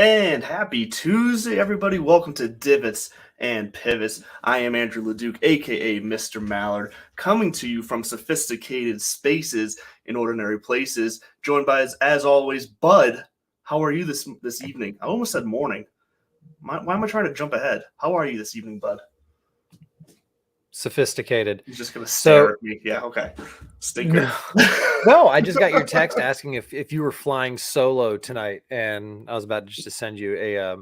And happy Tuesday, everybody. Welcome to Divots and Pivots. I am Andrew LeDuc, aka Mr. Mallard, coming to you from sophisticated spaces in ordinary places, joined by, as always, Bud. How are you this evening? I almost said morning. Why am I trying to jump ahead? How are you this evening, Bud? Sophisticated. He's just going to stare at me. Yeah, okay. Stinker. No, I just got your text asking if you were flying solo tonight, and I was about just to send you a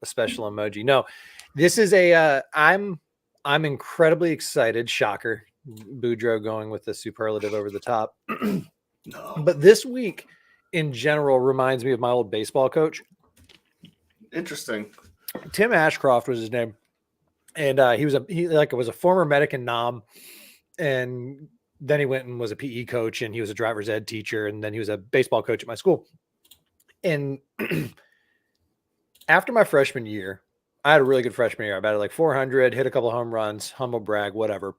special emoji. No, this is I'm incredibly excited. Shocker, Boudreaux going with the superlative over the top. No. But this week, in general, reminds me of my old baseball coach. Interesting. Tim Ashcroft was his name, and he was a former medic in Nam, and then he went and was a PE coach, and he was a driver's ed teacher, and then he was a baseball coach at my school. And after my freshman year, I had a really good freshman year. I batted like 400, hit a couple of home runs, humble brag, whatever.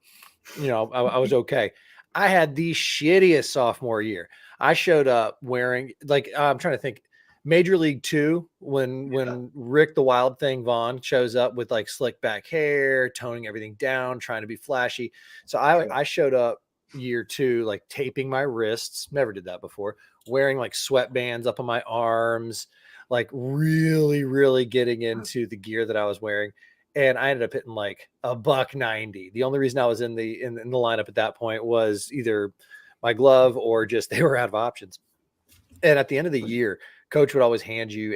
I was okay. I had the shittiest sophomore year. I showed up wearing I'm trying to think. Major League 2, when Rick the Wild Thing Vaughn shows up with like slick back hair, toning everything down, trying to be flashy. So I showed up year 2, like taping my wrists, never did that before, wearing like sweatbands up on my arms, like really, really getting into the gear that I was wearing. And I ended up hitting like $190. The only reason I was in the lineup at that point was either my glove or just they were out of options. And at the end of the year, coach would always hand you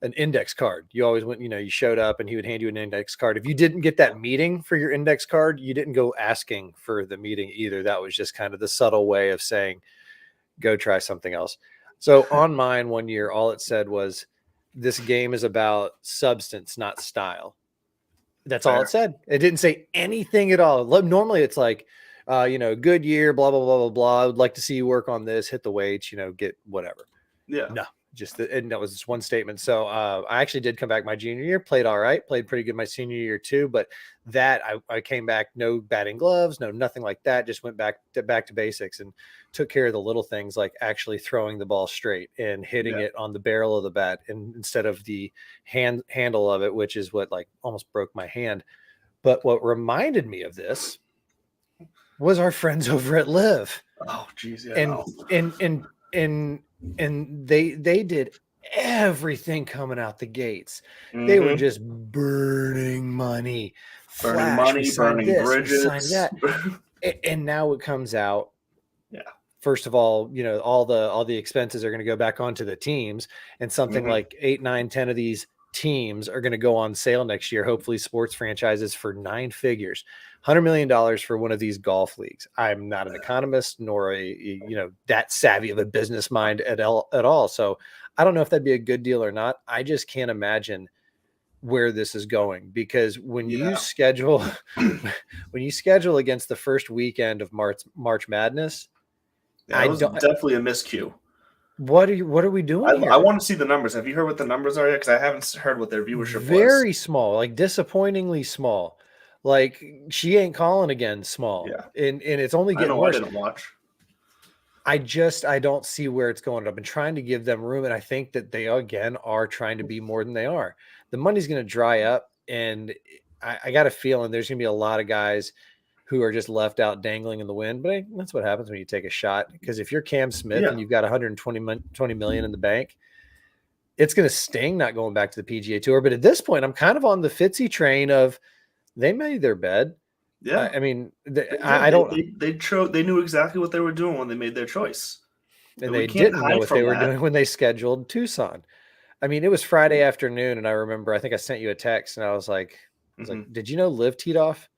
an index card. You always went, you showed up and he would hand you an index card. If you didn't get that meeting for your index card, you didn't go asking for the meeting either. That was just kind of the subtle way of saying, go try something else. So on mine one year, all it said was, this game is about substance, not style. That's all it said. It didn't say anything at all. Normally it's like, good year, blah, blah, blah, blah, blah. I would like to see you work on this, hit the weights, get whatever. Yeah. No, and that was just one statement. So I actually did come back my junior year, played all right, played pretty good my senior year too. But that I came back, no batting gloves, no, nothing like that. Just went back to basics and took care of the little things like actually throwing the ball straight and hitting it on the barrel of the bat and instead of the handle of it, which is what like almost broke my hand. But what reminded me of this was our friends over at Live. Oh, geez, yeah. And they did everything coming out the gates. Mm-hmm. They were just burning money, burning bridges. We signed that. And now it comes out. Yeah. First of all, all the expenses are going to go back onto the teams, and something like 8, 9, 10 of these teams are going to go on sale next year. Hopefully, sports franchises for 9 figures. $100 million for one of these golf leagues. I'm not an economist nor that savvy of a business mind at all. So I don't know if that'd be a good deal or not. I just can't imagine where this is going, because when you schedule against the first weekend of March Madness, it was definitely a miscue. What are we doing here? I want to see the numbers. Have you heard what the numbers are yet? Because I haven't heard what their viewership was. Very small, like disappointingly small. Like she ain't calling again small. Yeah. And it's only getting worse. I didn't watch. I don't see where it's going. I've been trying to give them room, and I think that they again are trying to be more than they are. The money's going to dry up, and I got a feeling there's going to be a lot of guys who are just left out dangling in the wind. But that's what happens when you take a shot. Because if you're Cam Smith and you've got $120 million in the bank, it's going to sting not going back to the PGA Tour. But at this point, I'm kind of on the Fitzy train of they made their bed. Yeah, I mean, I don't. They knew exactly what they were doing when they made their choice, and they didn't know what they were doing when they scheduled Tucson. I mean, it was Friday afternoon, and I remember I think I sent you a text, and I was like, "Did you know Liv teed off?"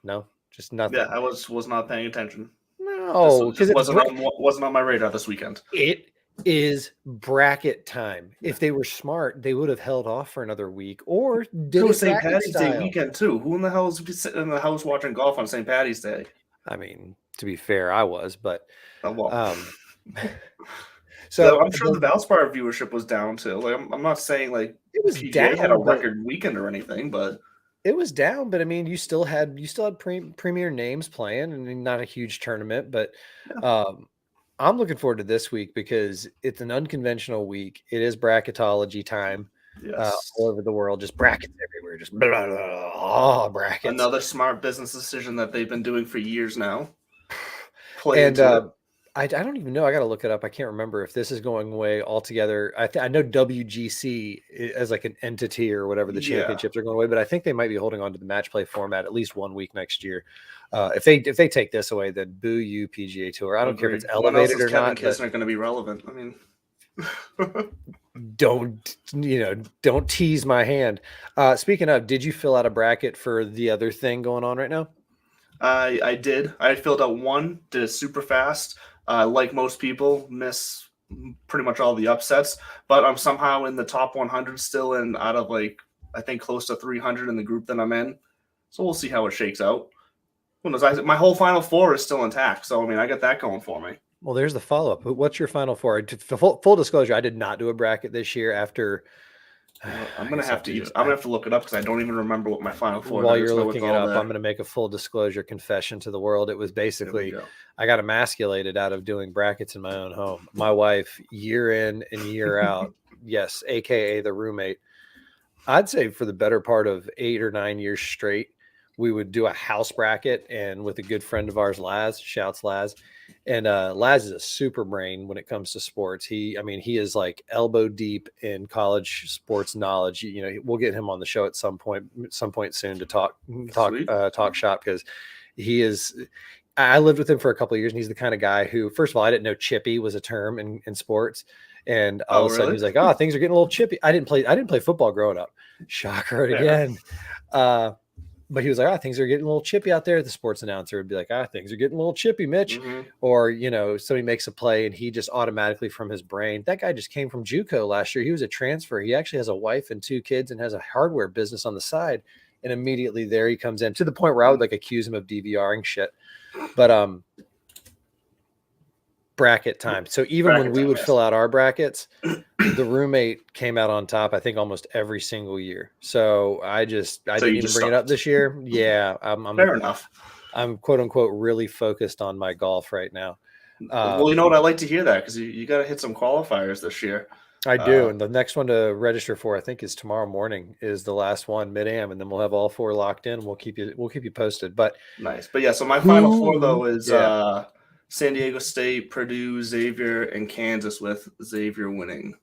No, just nothing. Yeah, I was not paying attention. No, because it wasn't on my radar this weekend. It is bracket time. If they were smart, they would have held off for another week or did it St. Patty's Day weekend too. Who in the hell is sitting in the house watching golf on St. Patty's Day? I mean, to be fair, I was, but so I'm sure the Valspar viewership was down too. Like I'm not saying like it was PGA down, had a record weekend or anything, but it was down. But I mean, you still had premier names playing, and not a huge tournament, but I'm looking forward to this week because it's an unconventional week. It is bracketology time all Yes. over the world, just brackets everywhere, just blah, blah, blah, brackets. Another smart business decision that they've been doing for years now. Play And into it. I don't even know. I got to look it up. I can't remember if this is going away altogether. I know WGC as like an entity or whatever the Yeah. championships are going away, but I think they might be holding on to the match play format at least 1 week next year. If they take this away, then boo you PGA Tour. I don't care if it's Agreed. When else elevated is or Kevin not, but Kisner going to be relevant? I mean, don't tease my hand. Speaking of, did you fill out a bracket for the other thing going on right now? I did. I filled out one, did it super fast. Like most people, miss pretty much all the upsets, but I'm somehow in the top 100 still, and out of like I think close to 300 in the group that I'm in. So we'll see how it shakes out. Who knows? My whole Final Four is still intact, so I mean, I got that going for me. Well, there's the follow up. What's your final four? Full disclosure, I did not do a bracket this year after. I'm I gonna guess I have have to to. just I'm gonna have to look it up because I don't even remember what my Final Four. while I you're just know it's looking it all up, there. I'm going to make a full disclosure confession to the world. It was There we basically go. I got emasculated out of doing brackets in my own home. My wife, year in and year out, yes, aka the roommate. I'd say for the better part of 8 or 9 years straight, we would do a house bracket, and with a good friend of ours, Laz, shouts Laz. And Laz is a super brain when it comes to sports. He is like elbow deep in college sports knowledge. We'll get him on the show at some point soon to Sweet. talk shop because he is. I lived with him for a couple of years, and he's the kind of guy who, first of all, I didn't know chippy was a term in sports, and all Oh, of a sudden really? he's like, "Oh, things are getting a little chippy." I didn't play football growing up. Shocker Fair. again. Uh, but he was like, things are getting a little chippy out there. The sports announcer would be like, things are getting a little chippy, Mitch. Mm-hmm. Or, somebody makes a play and he just automatically from his brain, that guy just came from JUCO last year. He was a transfer. He actually has a wife and 2 kids and has a hardware business on the side. And immediately there he comes in to the point where I would like accuse him of DVRing shit. But bracket time. So even when Bracket we time, would yes. fill out our brackets, the roommate came out on top, I think almost every single year. So I didn't even bring it up this year. Yeah. Fair enough. I'm quote unquote really focused on my golf right now. Well, you know what? I like to hear that because you got to hit some qualifiers this year. I do. And the next one to register for, I think, is tomorrow morning is the last one, mid-am, and then we'll have all 4 locked in. We'll keep you posted. But nice. But yeah, so my Final Four though is San Diego State, Purdue, Xavier, and Kansas, with Xavier winning.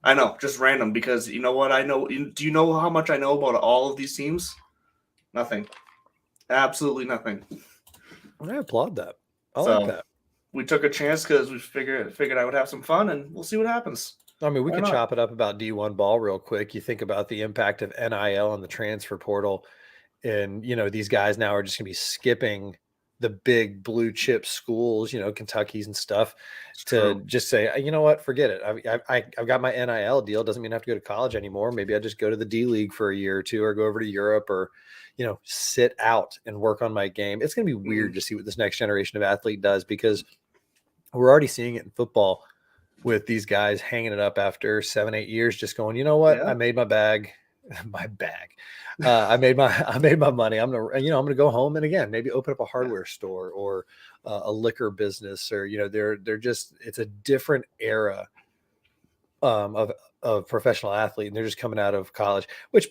I know, just random, because you know what I know. Do you know how much I know about all of these teams? Nothing. Absolutely nothing. I applaud that. I like that. We took a chance because we figured I would have some fun, and we'll see what happens. I mean, we could chop it up about D1 ball real quick. You think about the impact of NIL on the transfer portal, and these guys now are just going to be skipping the big blue chip schools, Kentucky's and stuff, to just say, you know what, forget it. I've got my NIL deal. Doesn't mean I have to go to college anymore. Maybe I just go to the D League for a year or two, or go over to Europe, or sit out and work on my game. It's going to be weird to see what this next generation of athlete does, because we're already seeing it in football with these guys hanging it up after 7-8 years, just going, you know what, I made my bag. I made my money. I'm gonna go home and again maybe open up a hardware store or a liquor business, or they're just, it's a different era of professional athlete, and they're just coming out of college, which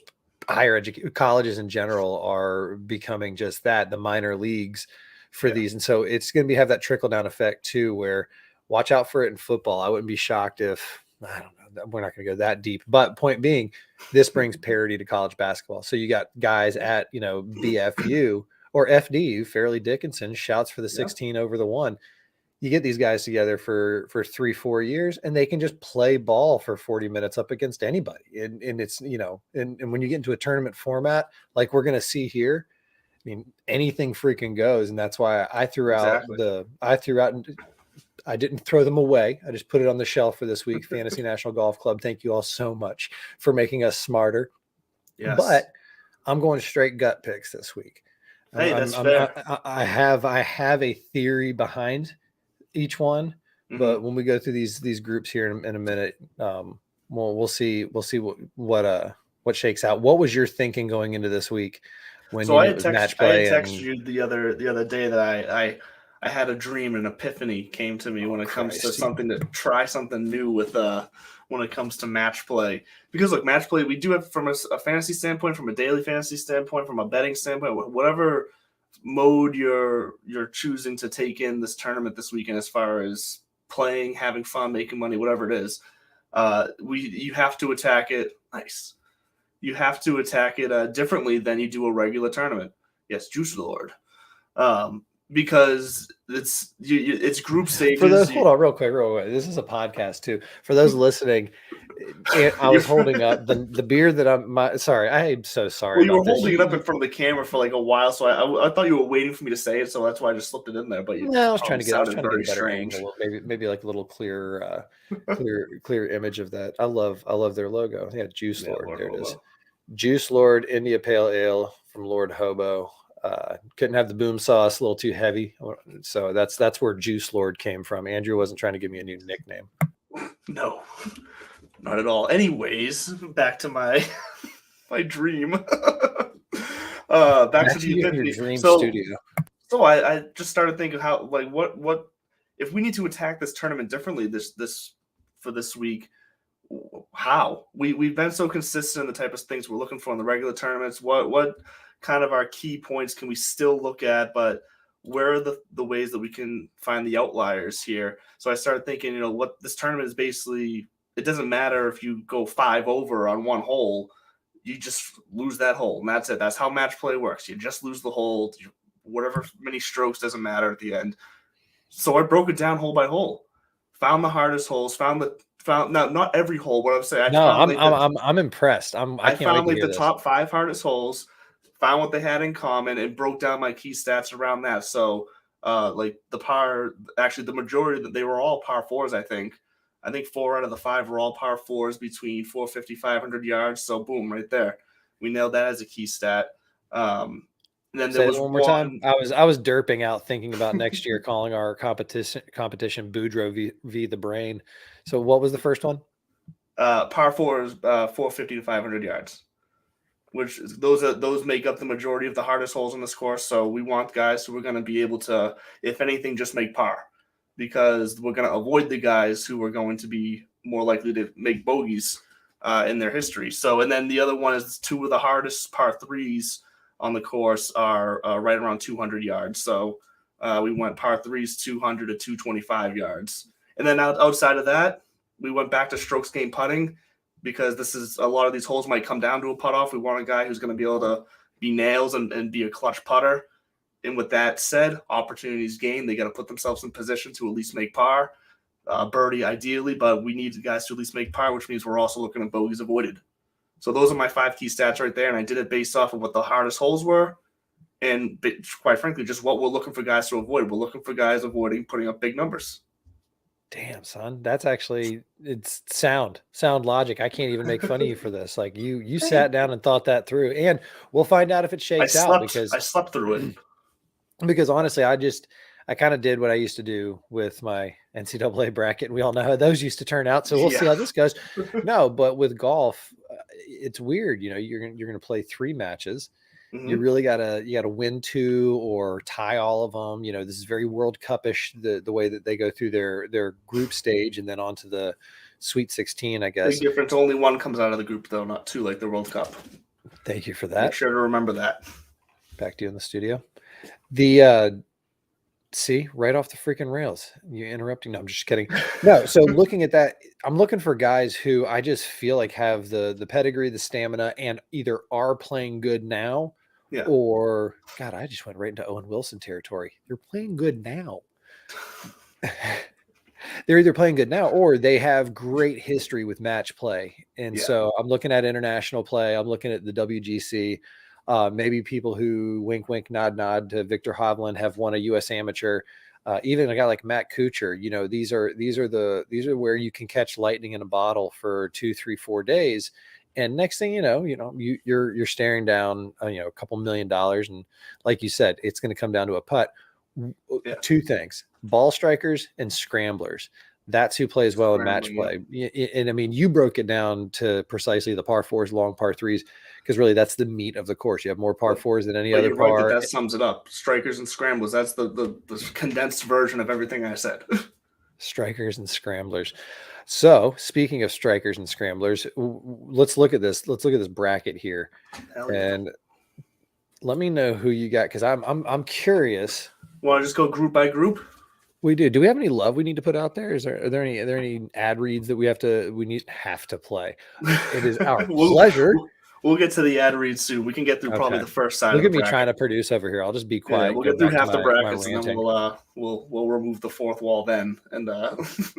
higher education colleges in general are becoming just that, the minor leagues for these. And so it's going to have that trickle down effect too, where watch out for it in football. I wouldn't be shocked if, I don't know, we're not going to go that deep, but point being, this brings parity to college basketball. So you got guys at, BFU or FDU, Fairleigh Dickinson shouts for the 16 over the 1. You get these guys together for 3-4 years, and they can just play ball for 40 minutes up against anybody. And it's, and when you get into a tournament format, like we're going to see here, I mean, anything freaking goes. And that's why I threw out I didn't throw them away. I just put it on the shelf for this week. Fantasy National Golf Club. Thank you all so much for making us smarter. Yes. But I'm going straight gut picks this week. Hey, that's fair. I have a theory behind each one, but when we go through these groups here in a minute, we'll see what shakes out. What was your thinking going into this week when I match play? I texted you the other day that I had a dream, an epiphany came to me when it comes to Christ. something to try something new with when it comes to match play. Because look, match play we do have from a fantasy standpoint, from a daily fantasy standpoint, from a betting standpoint, whatever mode you're choosing to take in this tournament this weekend, as far as playing, having fun, making money, whatever it is, you have to attack it. Nice. You have to attack it differently than you do a regular tournament. Yes, Juice Lord. Because it's group stages. For those, hold on, real quick. This is a podcast too. For those listening, I was holding up the beer that I'm. Sorry, I'm so sorry. Well, you were about this. holding it up in front of the camera for like a while, so I thought you were waiting for me to say it, so that's why I just slipped it in there. But No, I was trying to get. I was sounded trying to very get a better strange. angle. Maybe like a little clear image of that. I love their logo. Yeah, Juice Lord. Lord there Hobo. it is. Juice Lord India Pale Ale from Lord Hobo. Couldn't have the boom sauce, a little too heavy, so that's where Juice Lord came from. Andrew wasn't trying to give me a new nickname. No, not at all. Anyways, back to my my dream. Back to the your epiphany. dream So studio. I just started thinking how, like, what if we need to attack this tournament differently this week? How we've been so consistent in the type of things we're looking for in the regular tournaments. What kind of our key points can we still look at, but where are the ways that we can find the outliers here? So I started thinking, what this tournament is basically, it doesn't matter if you go 5 over on one hole, you just lose that hole, and that's it. That's how match play works. You just lose the hole. Whatever many strokes doesn't matter at the end. So I broke it down hole by hole, found the hardest holes, found not every hole. What I'm saying, I'm impressed. I can't wait found to like hear the this. top 5 hardest holes, found what they had in common, and broke down my key stats around that. So, like the majority that they were all par 4s. I think 4 out of the 5 were all par 4s between 450, 500 yards. So boom, right there, we nailed that as a key stat. And then there was one more time. I was derping out thinking about next year calling our competition Boudreaux v the Brain. So what was the first one? Par 4s, 450 to 500 yards, which those make up the majority of the hardest holes on this course. So we want guys who are going to be able to, if anything, just make par, because we're going to avoid the guys who are going to be more likely to make bogeys in their history. So, and then the other one is 2 of the hardest par 3s on the course are right around 200 yards. So we went par 3s 200 to 225 yards. And then outside of that, we went back to strokes gained putting, because this is a lot of these holes might come down to a putt off. We want a guy who's going to be able to be nails and be a clutch putter. And with that said, opportunities gained. They got to put themselves in position to at least make par, birdie ideally, but we need guys to at least make par, which means we're also looking at bogeys avoided. So those are my 5 key stats right there, and I did it based off of what the hardest holes were, and quite frankly, just what we're looking for guys to avoid. We're looking for guys avoiding putting up big numbers. Damn, son, that's actually, it's sound logic. I can't even make fun of you for this. Like you sat down and thought that through, and we'll find out if it shakes out, because I slept through it. Because honestly, I kind of did what I used to do with my NCAA bracket. We all know how those used to turn out. So we'll see how this goes. No, but with golf, it's weird. You're going to play 3 matches. Mm-hmm. You really gotta win 2 or tie all of them. This is very World Cup-ish, the way that they go through their group stage and then on to the Sweet 16, I guess. Big difference. Only 1 comes out of the group, though, not 2 like the World Cup. Thank you for that. Make sure to remember that. Back to you in the studio. The see, right off the freaking rails. You're interrupting. No, I'm just kidding. No, so looking at that, I'm looking for guys who I just feel like have the pedigree, the stamina, and either are playing good now, or God, I just went right into Owen Wilson territory. They're playing good now. They're either playing good now or they have great history with match play. And so I'm looking at international play. I'm looking at the WGC. Maybe people who wink, wink, nod, nod to Victor Hovland have won a U.S. Amateur. Even a guy like Matt Kuchar, these are where you can catch lightning in a bottle for 2, 3, 4 days. And next thing you're staring down, a couple $1 million. And like you said, it's going to come down to a putt. 2 things: ball strikers and scramblers. That's who plays well in match Scrambling, play. And I mean, you broke it down to precisely the par fours, long par threes, because really that's the meat of the course. You have more par But fours than any but other you're right that par. that sums it up. Strikers and scrambles. That's the condensed version of everything I said. Strikers and scramblers. So speaking of strikers and scramblers, let's look at this. Let's look at this bracket here, Hell yeah. and let me know who you got because I'm curious. Want to just go group by group? We do. Do we have any love we need to put out there? Are there any ad reads that we have to play? It is our pleasure. We'll get to the ad read soon. We can get through probably the first side. Look of the at me bracket. trying to produce over here. I'll just be quiet. Yeah, we'll get through half the brackets, my and then we'll remove the fourth wall then and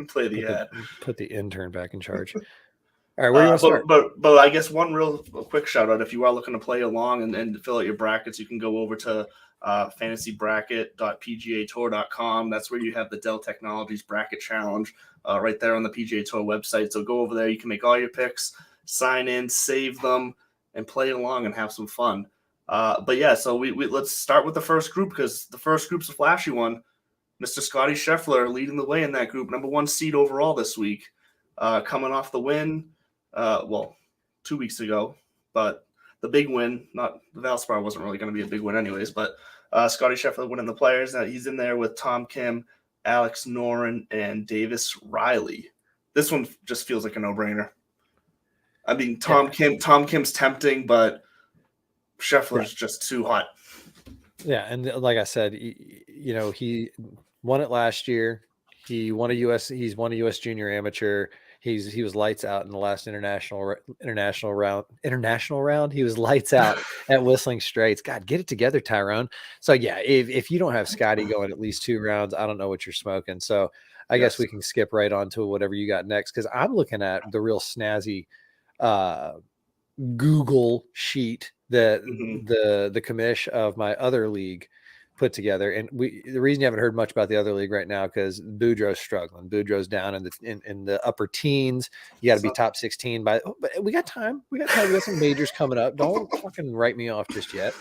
play the ad. Put the intern back in charge. All right, where do you want to start? But I guess one real quick shout out, if you are looking to play along and fill out your brackets, you can go over to fantasybracket.pgatour.com. That's where you have the Dell Technologies Bracket Challenge right there on the PGA Tour website. So go over there. You can make all your picks, sign in, save them, and play along and have some fun. But yeah, so we let's start with the first group because the first group's a flashy one. Mr. Scotty Scheffler leading the way in that group, number 1 seed overall this week, coming off the win. 2 weeks ago, but the big win, not the Valspar wasn't really going to be a big win anyways, but Scotty Scheffler winning the Players. He's in there with Tom Kim, Alex Noren, and Davis Riley. This one just feels like a no-brainer. I mean, Tom Kim's tempting, but Scheffler's just too hot. Yeah, and like I said, he won it last year. He's won a U.S. Junior Amateur. He was lights out in the last international round. He was lights out at Whistling Straits. God, get it together, Tyrone. So yeah, if you don't have Scotty going at least 2 rounds, I don't know what you're smoking. So I guess we can skip right on to whatever you got next because I'm looking at the real snazzy Google sheet that the commish of my other league put together. And the reason you haven't heard much about the other league right now because Boudreaux's struggling. Boudreaux's down in the upper teens. You got to be top 16 but we got time. We got some majors coming up. Don't fucking write me off just yet.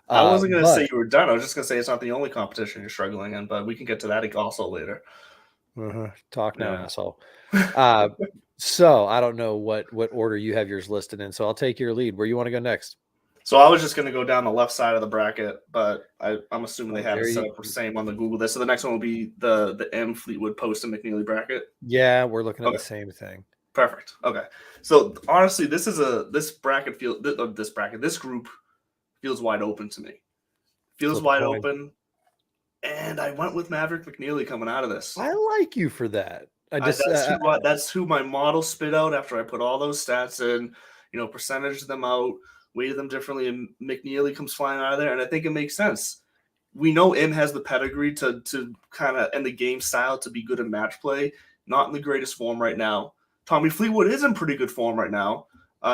I wasn't going to say you were done. I was just going to say it's not the only competition you're struggling in, but we can get to that also later. Talk now, asshole. So I don't know what order you have yours listed in. So I'll take your lead. Where you want to go next? So I was just going to go down the left side of the bracket, but I'm assuming they have it set up the same on the Google there. So the next one will be the M Fleetwood Post and McNeely bracket. Yeah, we're looking at the same thing. Perfect. Okay. So honestly, this group feels wide open to me. Open. And I went with Maverick McNeely coming out of this. I like you for that. That's who my model spit out after I put all those stats in, percentage them out, weighted them differently, and McNeely comes flying out of there, and I think it makes sense. We know M has the pedigree to kind of, and the game style to be good in match play, not in the greatest form right now. Tommy Fleetwood is in pretty good form right now.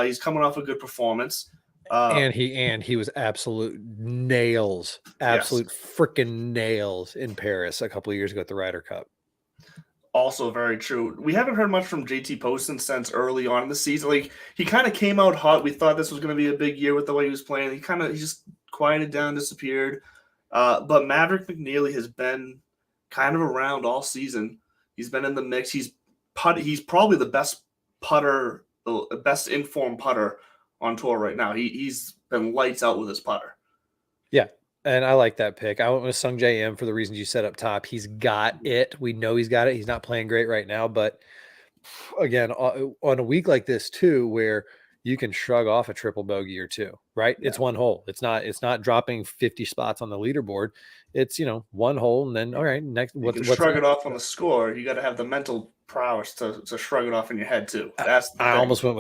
He's coming off a good performance. And he was absolute freaking nails in Paris a couple of years ago at the Ryder Cup. Also very true. We haven't heard much from JT Poston since early on in the season. Like he kind of came out hot. We thought this was going to be a big year with the way he was playing. He just quieted down, disappeared. But Maverick McNeely has been kind of around all season. He's been in the mix. He's probably the best putter, the best informed putter on tour right now. He's been lights out with his putter. Yeah. And I like that pick. I went with Sung J M for the reasons you said up top. He's got it. We know he's got it. He's not playing great right now. But again, on a week like this too, where you can shrug off a triple bogey or two, right? Yeah. It's one hole. It's not dropping 50 spots on the leaderboard. It's, one hole and then, all right, next. You can shrug it off on the score. You got to have the mental prowess to shrug it off in your head too. That's the thing. I almost went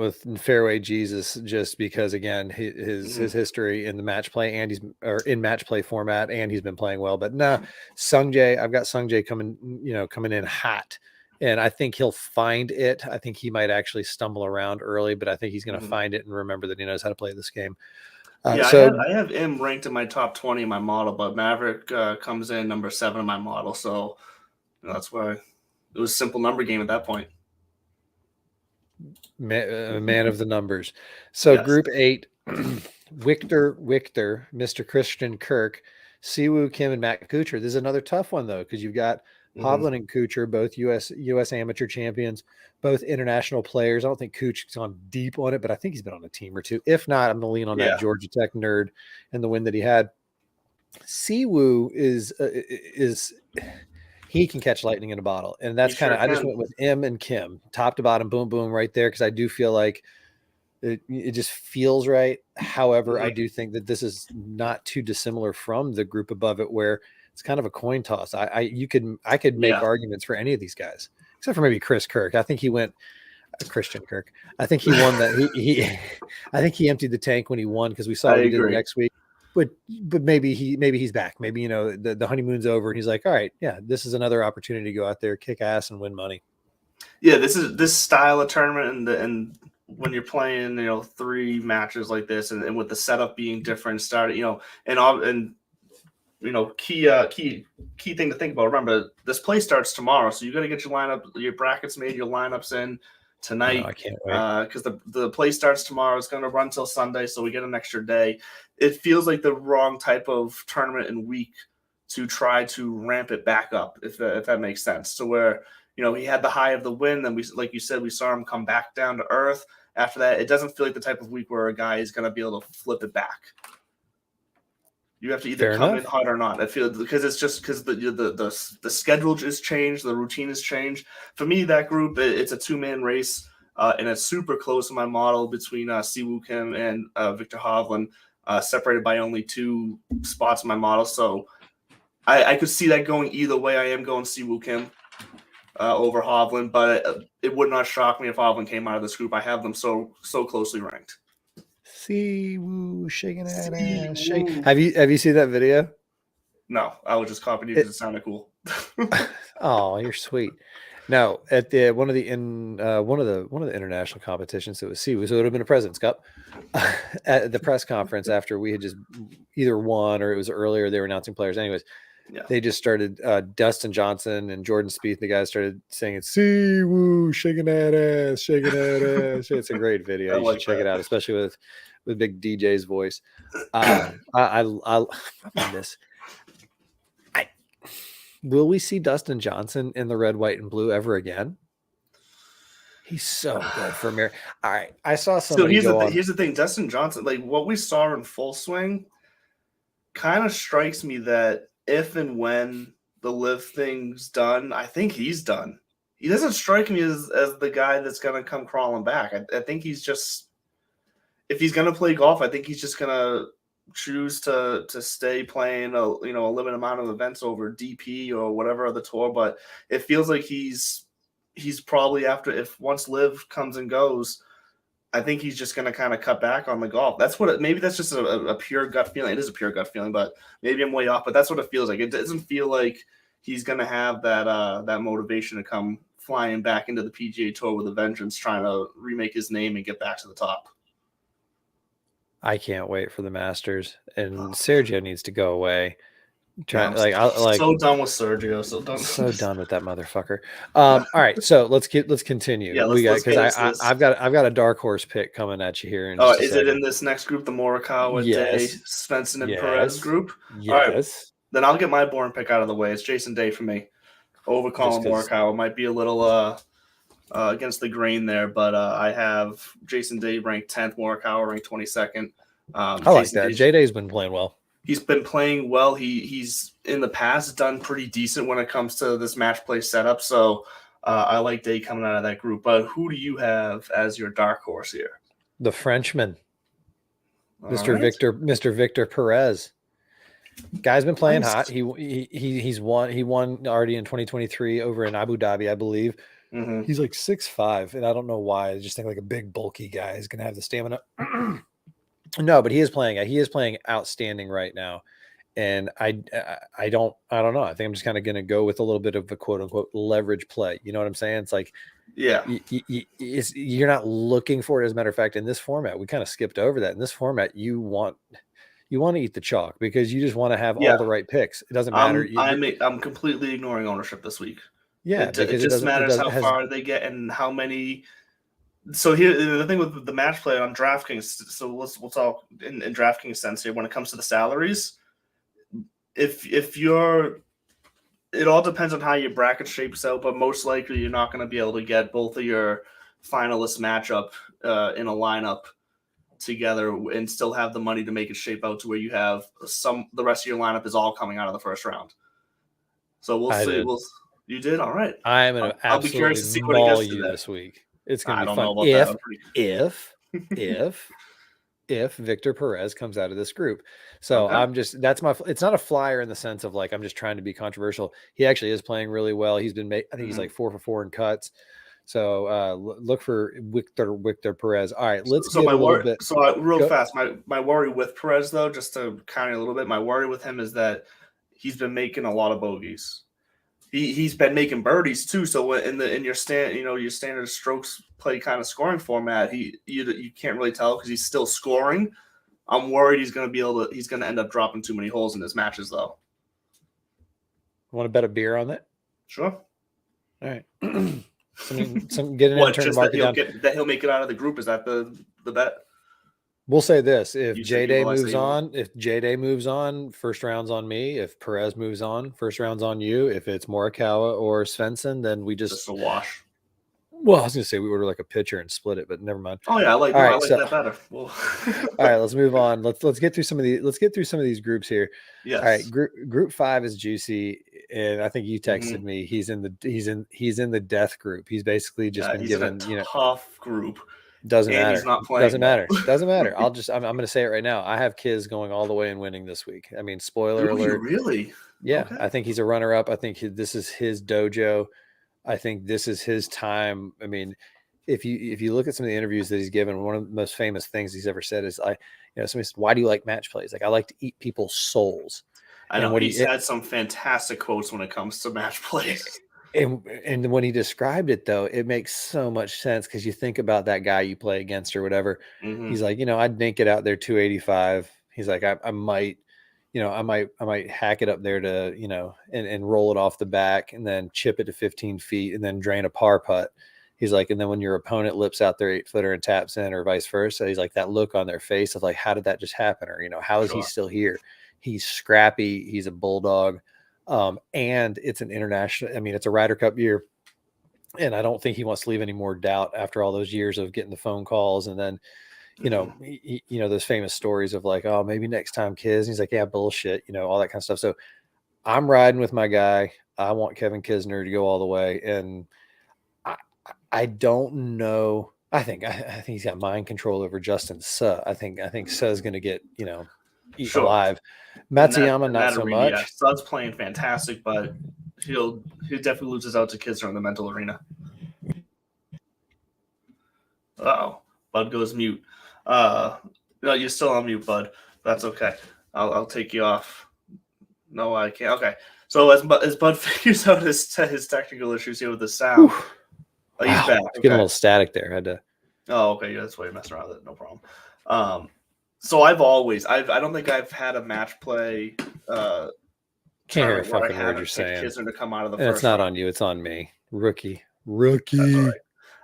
with Fairway Jesus just because again his history in the match play and in match play format and he's been playing well. But Sungjae, I've got Sungjae coming in hot, and I think he'll find it. I think he might actually stumble around early, but I think he's going to find it and remember that he knows how to play this game. I have him ranked in my top 20 in my model, but Maverick comes in number 7 in my model, so that's why. It was a simple number game at that point. Man of the numbers. So yes. Group 8, Victor, Mr. Christian Kirk, Siwoo Kim, and Matt Kuchar. This is another tough one, though, because you've got Hovland and Cooch are both U.S. amateur champions, both international players. I don't think Cooch has gone deep on it, but I think he's been on a team or two. If not, I'm going to lean on that Georgia Tech nerd and the win that he had. Siwoo is he can catch lightning in a bottle, and that's kind of I just went with M and Kim, top to bottom, boom, boom, right there, because I do feel like it just feels right. However, I do think that this is not too dissimilar from the group above it, where it's kind of a coin toss. I could make arguments for any of these guys, except for maybe Chris Kirk. I think he went Christian Kirk. I think he won that. He I think he emptied the tank when he won, because we saw what he did the next week. But maybe he's back. Maybe, the honeymoon's over and he's like, all right, yeah, this is another opportunity to go out there, kick ass, and win money. Yeah, this style of tournament, and when you're playing, 3 matches like this, and with the setup being different, key thing to think about. Remember, this play starts tomorrow, so you got to get your brackets made, your lineups in tonight. I can't wait, because the play starts tomorrow. It's going to run till Sunday, so we get an extra day. It feels like the wrong type of tournament and week to try to ramp it back up, if that makes sense. To where he had the high of the win, then we, like you said, we saw him come back down to earth. After that, it doesn't feel like the type of week where a guy is going to be able to flip it back. You have to either come in hot or not. I feel, because it's just because the schedule just changed, the routine has changed. For me, that group, it's a 2-man race, and it's super close in my model between Siwoo Kim and Victor Hovland, separated by only 2 spots in my model. So I could see that going either way. I am going Siwoo Kim over Hovland, but it would not shock me if Hovland came out of this group. I have them so closely ranked. Siwoo shaking that ass. Shake. Have you seen that video? No, I was just copying you because it sounded cool. Oh, you're sweet. No, at one of the international competitions, it was Siwoo, so it would have been a President's Cup. At the press conference after we had just either won or it was earlier, they were announcing players. Anyways, they just started. Dustin Johnson and Jordan Spieth, the guys, started saying, "Siwoo shaking that ass, shaking that ass." It's a great video. You should check it out, especially with Big DJ's voice. I love this. Will we see Dustin Johnson in the red, white, and blue ever again? He's so good for America. All right, I saw somebody. So here's the thing, Dustin Johnson, like what we saw in full swing, kind of strikes me that if and when the live thing's done, I think he's done. He doesn't strike me as the guy that's going to come crawling back. I think he's just, if he's going to play golf, I think he's just going to choose to stay playing a limited amount of events over DP or whatever other tour. But it feels like he's probably, once live comes and goes, I think he's just going to kind of cut back on the golf. Maybe that's just a pure gut feeling. It is a pure gut feeling, but maybe I'm way off. But that's what it feels like. It doesn't feel like he's going to have that motivation to come flying back into the PGA Tour with a vengeance, trying to remake his name and get back to the top. I can't wait for the Masters, and Sergio needs to go away. So done with Sergio. So done with that motherfucker. All right, so let's continue. Yeah, because I've got a dark horse pick coming at you here. Is it in this next group, the Morikawa, Day, Svensson, and Perez group? Yes. All right, then I'll get my boring pick out of the way. It's Jason Day for me over Colin Morikawa. Might be a little against the grain there, but I have Jason Day ranked 10th, Morikawa ranked 22nd. I like that. J-Day's been playing well. He's been playing well. He's in the past done pretty decent when it comes to this match play setup. So I like Day coming out of that group. But who do you have as your dark horse here? The Frenchman, Mr. Victor Perez. Guy's been playing hot. He's won. He won already in 2023 over in Abu Dhabi, I believe. Mm-hmm. He's like 6'5", and I don't know why. I just think like a big bulky guy is going to have the stamina. No, but he is playing. He is playing outstanding right now, and I don't know. I think I'm just kind of going to go with a little bit of a quote unquote leverage play. You know what I'm saying? It's like, yeah, you're not looking for it. As a matter of fact, in this format, we kind of skipped over that. In this format, you want to eat the chalk because you just want to have all the right picks. It doesn't matter. I'm completely ignoring ownership this week. Yeah, it just matters how far they get and how many. So here, the thing with the match play on DraftKings. So we'll talk in DraftKings sense here. When it comes to the salaries, if you're it all depends on how your bracket shapes out, but most likely you're not going to be able to get both of your finalist matchup in a lineup together and still have the money to make it shape out to where you have the rest of your lineup is all coming out of the first round. So we'll I see. did. You did all right. I am going to I'll be curious absolutely to see what he maul gets to you that. this week. It's going to I be don't fun. know about If Victor Perez comes out of this group. So okay. it's not a flyer in the sense of like, I'm just trying to be controversial. He actually is playing really well. He's been I think he's like 4 for 4 in cuts. So look for Victor Perez. All right, let's get a little bit. Real fast, my worry with Perez though, just to kind of a little bit, my worry with him is that he's been making a lot of bogeys. He's been making birdies too. So in your your standard strokes play kind of scoring format, you can't really tell because he's still scoring. I'm worried he's going to end up dropping too many holes in his matches though. Want to bet a beer on that? Sure. All right. Some get an intern to mark it down. That he'll make it out of the group. Is that the bet? We'll say this: if J-Day moves on, first round's on me. If Perez moves on, first round's on you. If it's Morikawa or Svensson, then we just a wash. Well, I was going to say we order like a pitcher and split it, but never mind. Oh yeah, I like that better. Well. All right, let's move on. Let's get through some of these groups here. Yes. All right, group 5 is juicy, and I think you texted me. He's in the death group. He's basically just been given tough group. Doesn't matter. He's not playing. Doesn't matter. I'm going to say it right now. I have Kiz going all the way and winning this week. I mean, spoiler alert. Really? Yeah, okay. I think he's a runner-up. I think this is his dojo. I think this is his time. I mean, if you look at some of the interviews that he's given, one of the most famous things he's ever said is, somebody said, "Why do you like match plays?" Like, I like to eat people's souls. I know he's had some fantastic quotes when it comes to match plays. And when he described it, though, it makes so much sense because you think about that guy you play against or whatever. Mm-hmm. He's like, I'd dink it out there 285. He's like, I might hack it up there to, and roll it off the back and then chip it to 15 feet and then drain a par putt. He's like, and then when your opponent lips out their 8-footer and taps in or vice versa, he's like, that look on their face of like, how did that just happen? Or, how is he still here? He's scrappy. He's a bulldog. And it's an international, it's a Ryder Cup year. And I don't think he wants to leave any more doubt after all those years of getting the phone calls. And then, those famous stories of like, oh, maybe next time, Kiz. And he's like, yeah, bullshit, all that kind of stuff. So I'm riding with my guy. I want Kevin Kisner to go all the way. And I don't know. I think he's got mind control over Justin Suh. I think Suh's going to get, eaten alive. Matsuyama, not so much. Yeah, Suh's playing fantastic, but he definitely loses out to Kisner in the mental arena. Uh-oh. Bud goes mute. No, you're still on mute, Bud. That's okay. I'll take you off. No, I can't. Okay. So as Bud figures out his technical issues here with the sound, he's back. Okay. Getting a little static there. I had to. Oh, okay. Yeah, that's why you're messing around with it. No problem. So I don't think I've had a match play. Can't hear a fucking word you're saying. Kisner to come out of the first. It's not on you. It's on me. Rookie. Right.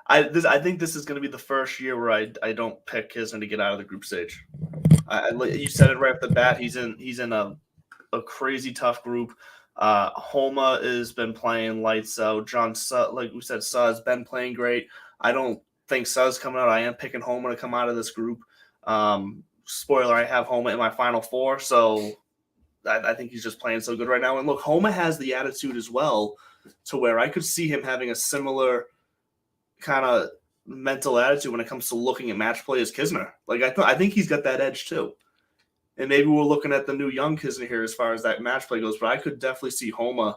I think this is going to be the first year where I don't pick Kisner to get out of the group stage. You said it right off the bat. He's in a crazy tough group. Homa has been playing lights out. John Suh, like we said, Suh has been playing great. I don't think Suh's coming out. I am picking Homa to come out of this group. Spoiler, I have Homa in my final 4, so I think he's just playing so good right now. And look, Homa has the attitude as well to where I could see him having a similar kind of mental attitude when it comes to looking at match play as Kisner. Like I think he's got that edge too. And maybe we're looking at the new young Kisner here as far as that match play goes, but I could definitely see Homa,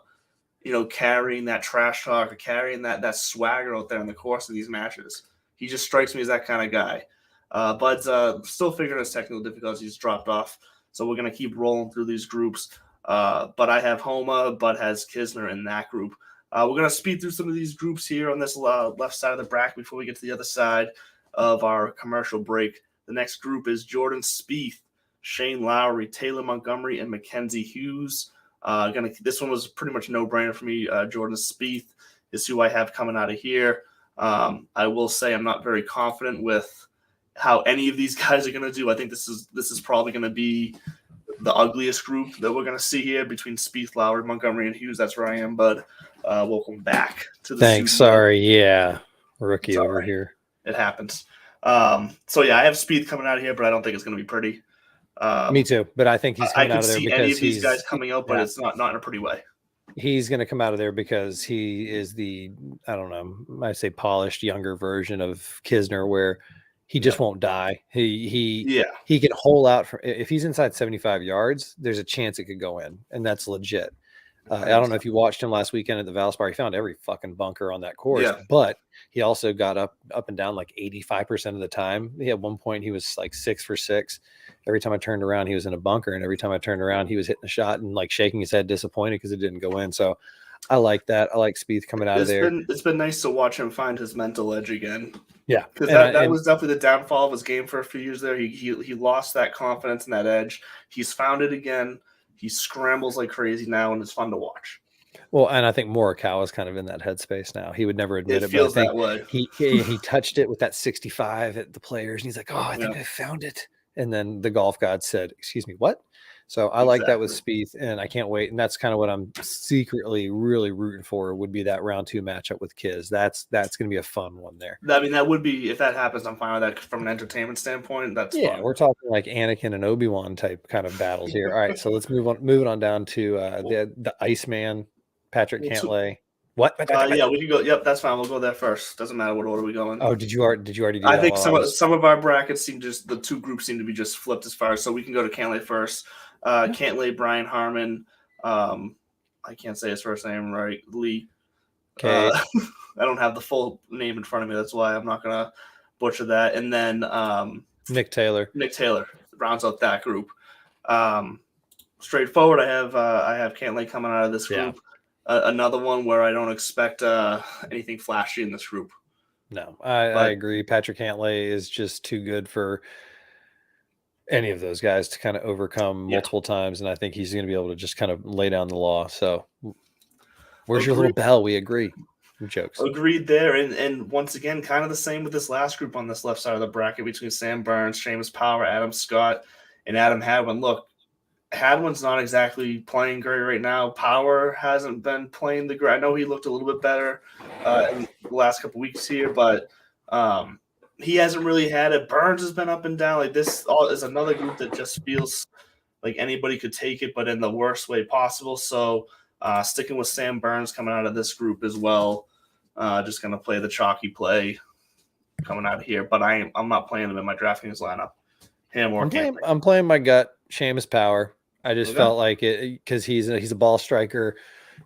carrying that trash talk or carrying that swagger out there in the course of these matches. He just strikes me as that kind of guy. Bud's still figuring his technical difficulties. He's dropped off, so we're going to keep rolling through these groups. But I have Homa, Bud has Kisner in that group. We're going to speed through some of these groups here on this left side of the bracket before we get to the other side of our commercial break. The next group is Jordan Spieth, Shane Lowry, Taylor Montgomery, and Mackenzie Hughes. This one was pretty much no-brainer for me. Jordan Spieth is who I have coming out of here. I will say I'm not very confident with how any of these guys are going to do. I think this is probably going to be the ugliest group that we're going to see here between Spieth, Lowry, Montgomery, and Hughes. That's where I am, bud. Welcome back to the Thanks. studio. Sorry. Yeah. Rookie It's all over right. here. It happens. So, yeah, I have Spieth coming out of here, but I don't think it's going to be pretty. Me too, but I think he's coming out of there see because any of these guys coming out, but it's not in a pretty way. He's going to come out of there because he is the, I don't know, I say polished younger version of Kisner, where he just won't die. He can hole out for, if he's inside 75 yards, there's a chance it could go in, and that's legit. I don't know if you watched him last weekend at the Valspar. He found every fucking bunker on that course, but he also got up and down like 85% of the time. At one point, he was like 6 for 6. Every time I turned around, he was in a bunker, and every time I turned around, he was hitting a shot and like shaking his head, disappointed because it didn't go in. So I like that. I like Spieth coming out of there. It's been nice to watch him find his mental edge again. Yeah, because that was definitely the downfall of his game for a few years there. He lost that confidence and that edge. He's found it again. He scrambles like crazy now, and it's fun to watch. Well, and I think Morikawa is kind of in that headspace now. He would never admit it, feels but I think that way. He touched it with that 65 at the Players, and he's like, "Oh, I think I found it." And then the golf god said, "Excuse me, what?" So I like that with Spieth, and I can't wait. And that's kind of what I'm secretly really rooting for, would be that round 2 matchup with Kiz. That's going to be a fun one there. I mean, that would be, if that happens, I'm fine with that from an entertainment standpoint. That's fun. We're talking like Anakin and Obi-Wan type kind of battles here. All right, so let's move on down to the Iceman, Patrick Cantlay. What? Yeah, we can go. Yep, that's fine. We'll go there first. Doesn't matter what order we go in. Oh, did you already do that? I think some of our brackets the 2 groups seem to be just flipped as far as, so we can go to Cantlay first. Cantlay, Brian Harmon. I can't say his first name right. Lee. Okay. I don't have the full name in front of me. That's why I'm not gonna butcher that. And then Nick Taylor. Nick Taylor rounds out that group. Straightforward. I have Cantlay coming out of this group. Yeah. Another one where I don't expect anything flashy in this group. No, I agree. Patrick Cantlay is just too good for any of those guys to kind of overcome multiple times, and I think he's going to be able to just kind of lay down the law. So where's your little bell? We agree. Jokes. Agreed there. And once again, kind of the same with this last group on this left side of the bracket between Sam Burns, Seamus Power, Adam Scott, and Adam Hadwin. Look, Hadwin's not exactly playing great right now. Power hasn't been playing the great. I know he looked a little bit better in the last couple weeks here, but he hasn't really had it. Burns has been up and down. Like, this is another group that just feels like anybody could take it, but in the worst way possible. So sticking with Sam Burns coming out of this group as well. Just going to play the chalky play coming out of here, but I'm not playing him in my DraftKings lineup. I'm playing my gut, Seamus Power. I just felt like it because he's a ball striker.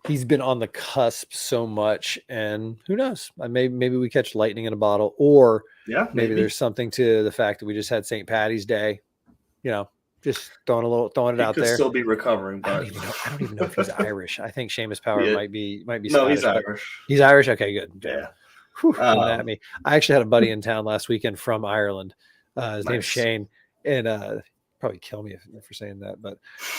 He's been on the cusp so much, and who knows? Maybe we catch lightning in a bottle, or maybe there's something to the fact that we just had St. Patty's Day. Just throwing it out there. Still be recovering, but I don't even know if he's Irish. I think Seamus Power might be. No, Scottish, he's Irish. He's Irish. Okay, good. Yeah. Coming at me. I actually had a buddy in town last weekend from Ireland. His name's Shane, and probably kill me for saying that. But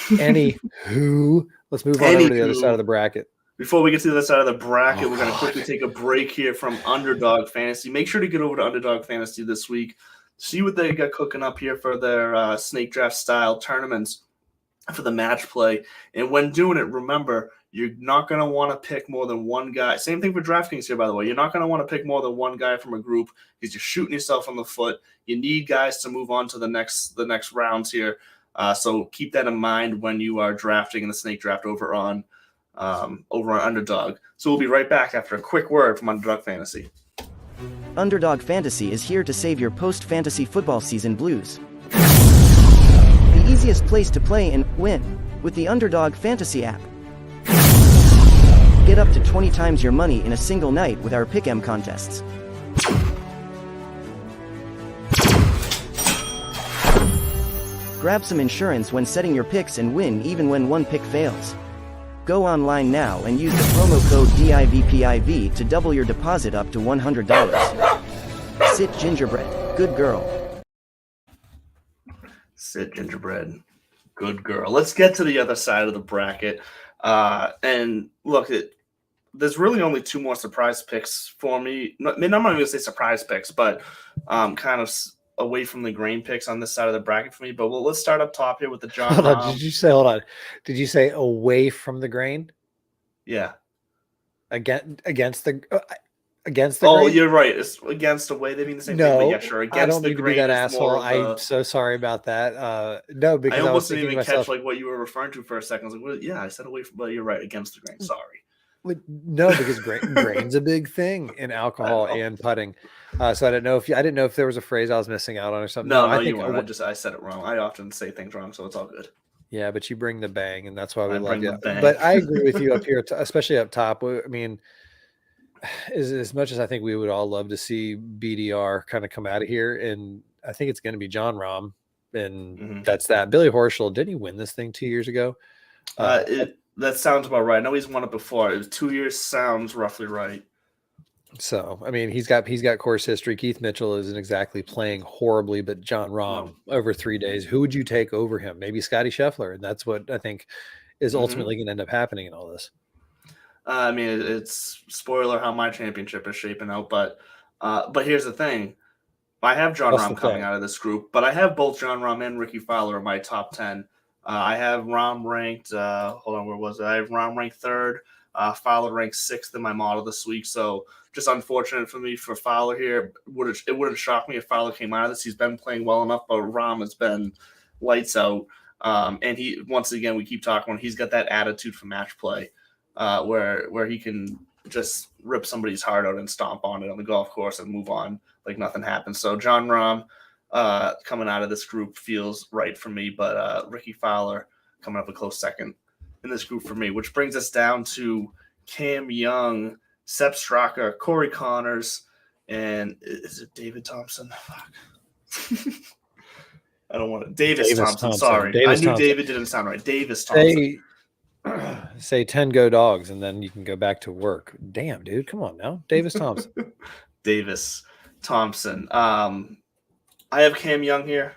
anywho, let's move on over to the other side of the bracket. Before we get to the other side of the bracket, we're going to quickly take a break here from Underdog Fantasy. Make sure to get over to Underdog Fantasy this week. See what they got cooking up here for their snake draft style tournaments for the match play. And when doing it, remember, you're not going to want to pick more than one guy. Same thing for DraftKings here, by the way. You're not going to want to pick more than one guy from a group because you're shooting yourself in the foot. You need guys to move on to the next rounds here. So keep that in mind when you are drafting in the snake draft over on Underdog. So we'll be right back after a quick word from Underdog Fantasy. Underdog Fantasy is here to save your post-fantasy football season blues. The easiest place to play and win with the Underdog Fantasy app. Get up to 20 times your money in a single night with our Pick'em contests. Grab some insurance when setting your picks and win even when one pick fails. Go online now and use the promo code DIVPIV to double your deposit up to $100. Sit Gingerbread, good girl. Sit Gingerbread, good girl. Let's get to the other side of the bracket. And look, there's really only 2 more surprise picks for me. I'm not even going to say surprise picks, but kind of away from the grain picks on this side of the bracket for me. But let's start up top here with the John Hold on. Rahm. Hold on. Did you say away from the grain? Yeah. Against the grain? Oh, you're right. It's against away. They mean the same thing. But yeah, sure. I Against don't the mean to be grain that is asshole. more of I'm so sorry about that. No, I because I was almost didn't thinking to even myself, catch like what you were referring to for a second. I was like, well, yeah, I said away from, but you're right. Against the grain. Sorry. no, because grain's a big thing in alcohol and putting. So I didn't know if there was a phrase I was missing out on or something. No, I think you weren't. I said it wrong. I often say things wrong, so it's all good. yeah, but you bring the bang, and that's why we I love bring you. the bang. But I agree with you up here, especially up top. I mean, as much as I think we would all love to see BDR kind of come out of here, and I think it's going to be John Rahm, and that's that. Billy Horschel, didn't he win this thing 2 years ago? That sounds about right. I know he's won it before. It was 2 years. Sounds roughly right. So, I mean, he's got course history. Keith Mitchell isn't exactly playing horribly, but John Rahm over 3 days, who would you take over him? Maybe Scotty Scheffler. And that's what I think is ultimately going to end up happening in all this. I mean, it's spoiler how my championship is shaping out, but here's the thing. I have John Rahm coming out of this group, but I have both John Rahm and Ricky Fowler in my top 10. I have Rahm ranked, hold on, where was it? I have Rahm ranked 3rd, Fowler ranked 6th in my model this week. So just unfortunate for me for Fowler here. It wouldn't shock me if Fowler came out of this. He's been playing well enough, but Rahm has been lights out. And he, once again, we keep talking, he's got that attitude for match play where he can just rip somebody's heart out and stomp on it on the golf course and move on like nothing happened. So John Rahm coming out of this group feels right for me, but Ricky Fowler coming up a close second in this group for me, which brings us down to Cam Young, Sepp Straka, Corey Connors, and is it David Thompson? Fuck. I don't want it. Davis Thompson. Sorry. I knew Thompson. David didn't sound right. Davis Thompson. Say 10 go dogs, and then you can go back to work. Damn, dude. Come on now. Davis Thompson. Davis Thompson. I have Cam Young here.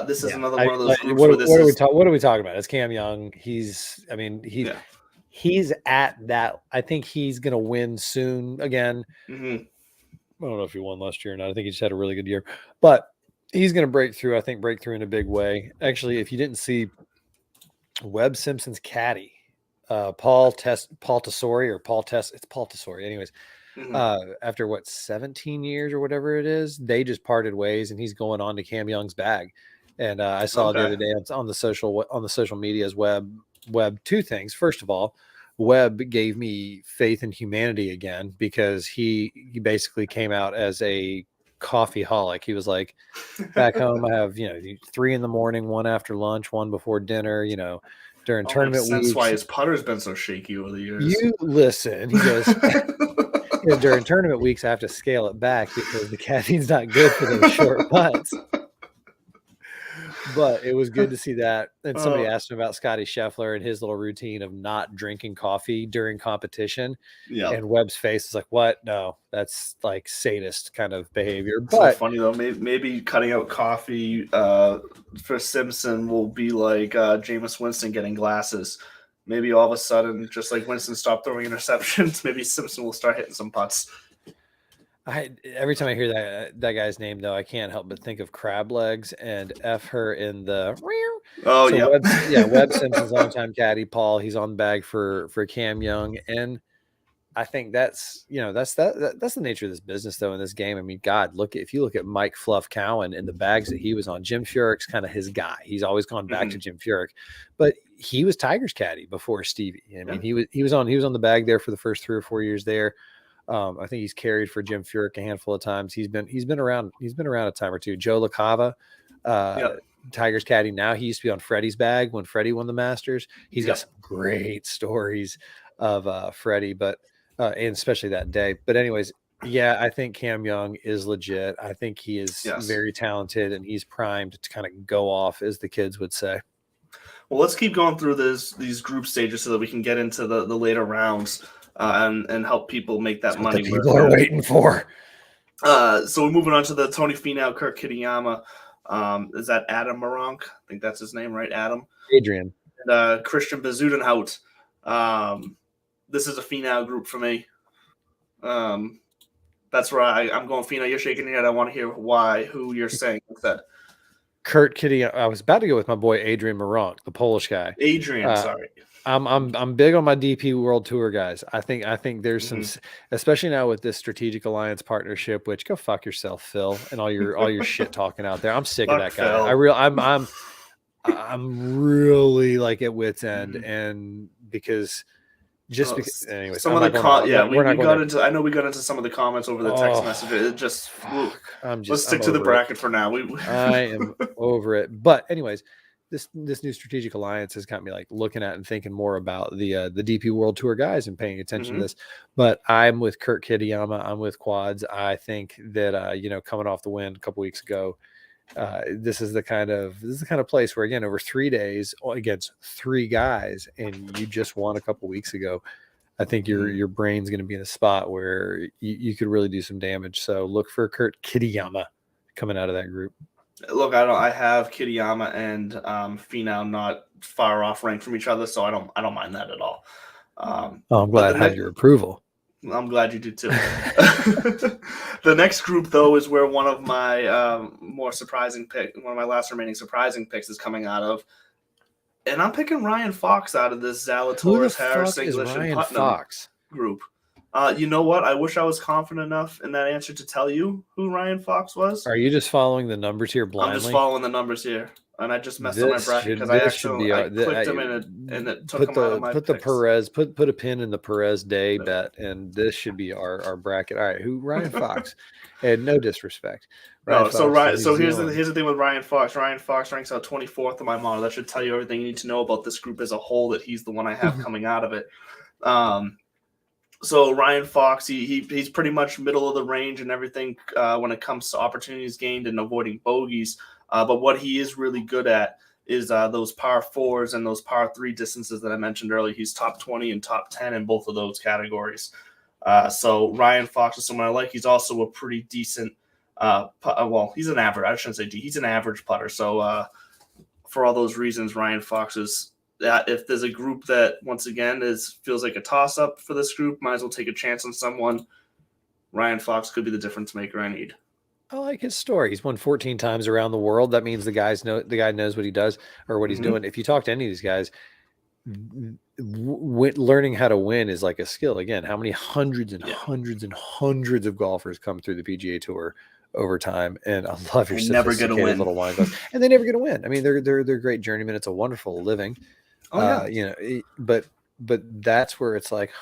This is another one of those groups what are we talking about? It's Cam Young. He's at that. I think he's going to win soon again. Mm-hmm. I don't know if he won last year or not. I think he just had a really good year. But he's going to break through. I think break through in a big way. Actually, if you didn't see Webb Simpson's caddy, Paul Tesori. It's Paul Tesori. Anyways, after 17 years or whatever it is, they just parted ways, and he's going on to Cam Young's bag. And I saw the other day on the social medias, Webb 2 things. First of all, Webb gave me faith in humanity again, because he basically came out as a coffeeholic. He was like, back home, I have 3 in the morning, 1 after lunch, 1 before dinner. During tournament weeks. That's why his putter's been so shaky over the years. You listen. He goes, during tournament weeks, I have to scale it back because the caffeine's not good for those short putts. But it was good to see that. And somebody asked him about Scotty Scheffler and his little routine of not drinking coffee during competition. Yeah. And Webb's face is like, what? No, that's like sadist kind of behavior. But so funny though. Maybe cutting out coffee for Simpson will be like Jameis Winston getting glasses. Maybe all of a sudden, just like Winston stopped throwing interceptions, maybe Simpson will start hitting some putts. Every time I hear that guy's name, though, I can't help but think of crab legs and F her in the. Oh, so Webb Simpson's longtime caddy, Paul. He's on the bag for Cam Young, and I think that's the nature of this business, though. In this game, I mean, God, if you look at Mike Fluff Cowan and the bags that he was on, Jim Furyk's kind of his guy. He's always gone back to Jim Furyk, but he was Tiger's caddy before Stevie. I mean, he was on the bag there for the first 3 or 4 years there. I think he's carried for Jim Furyk a handful of times. He's been around a time or two. Joe LaCava, Tiger's caddy now. He used to be on Freddie's bag when Freddie won the Masters. He's got some great stories of Freddie, but and especially that day. But anyways, yeah, I think Cam Young is legit. I think he is very talented, and he's primed to kind of go off, as the kids would say. Well, let's keep going through these group stages so that we can get into the later rounds. And help people make that money. What the people are waiting for. So we're moving on to the Tony Finau, Kurt Kitayama. Is that Adam Maronk? I think that's his name, right? Adam. Adrian. And Christian Bezuidenhout. This is a Finau group for me. That's where I'm going. Fina, you're shaking your head. I want to hear who you're saying instead. Kurt Kitty. I was about to go with my boy Adrian Moronk, the Polish guy. Adrian, sorry. I'm big on my DP World Tour guys. I think there's some, especially now with this strategic alliance partnership. Which go fuck yourself, Phil, and all your shit talking out there. I'm sick of that guy. Phil. I'm really like at wit's end, and because. Because anyway, some of the I know we got into some of the comments over the text message. It just let's stick to the bracket for now. I am over it. But anyways, this new strategic alliance has got me like looking at and thinking more about the DP World Tour guys and paying attention to this. But I'm with Kurt Kitayama. I'm with Quads. I think that coming off the win a couple weeks ago, this is the kind of place where, again, over 3 days against 3 guys, and you just won a couple weeks ago, I think your brain's going to be in a spot where you could really do some damage. So look for Kurt Kitayama coming out of that group. Look, I have Kitayama and Finau not far off ranked from each other, so I don't mind that at all. I'm glad I had your approval. I'm glad you do too. The next group, though, is where one of my one of my last remaining surprising picks is coming out of, and I'm picking Ryan Fox out of this Zalatoris, Harris, English, and Putnam group. You know what? I wish I was confident enough in that answer to tell you who Ryan Fox was. Are you just following the numbers here blindly? I'm just following the numbers here. And I just messed up my bracket because I clicked them in and it took them out of my picks. Put a pin in the Perez day bet, and this should be our bracket. All right, Ryan Fox? And no disrespect. So here's the thing with Ryan Fox. Ryan Fox ranks out 24th on my model. That should tell you everything you need to know about this group as a whole. That he's the one I have coming out of it. So Ryan Fox, he's pretty much middle of the range and everything when it comes to opportunities gained and avoiding bogeys. But what he is really good at is those par 4s and those par 3 distances that I mentioned earlier. He's top 20 and top 10 in both of those categories. So Ryan Fox is someone I like. He's also a pretty decent he's an average. I shouldn't say he's an average putter. So for all those reasons, Ryan Fox is if there's a group that, once again, feels like a toss-up for this group, might as well take a chance on someone. Ryan Fox could be the difference maker I need. I like his story. He's won 14 times around the world. That means the guy knows what he does or what he's doing. If you talk to any of these guys, learning how to win is like a skill. Again, how many hundreds and hundreds and hundreds of golfers come through the PGA Tour over time? And I love your sophisticated little wine glass. And they never get to win. I mean, they're great journeymen. It's a wonderful living. But that's where it's like,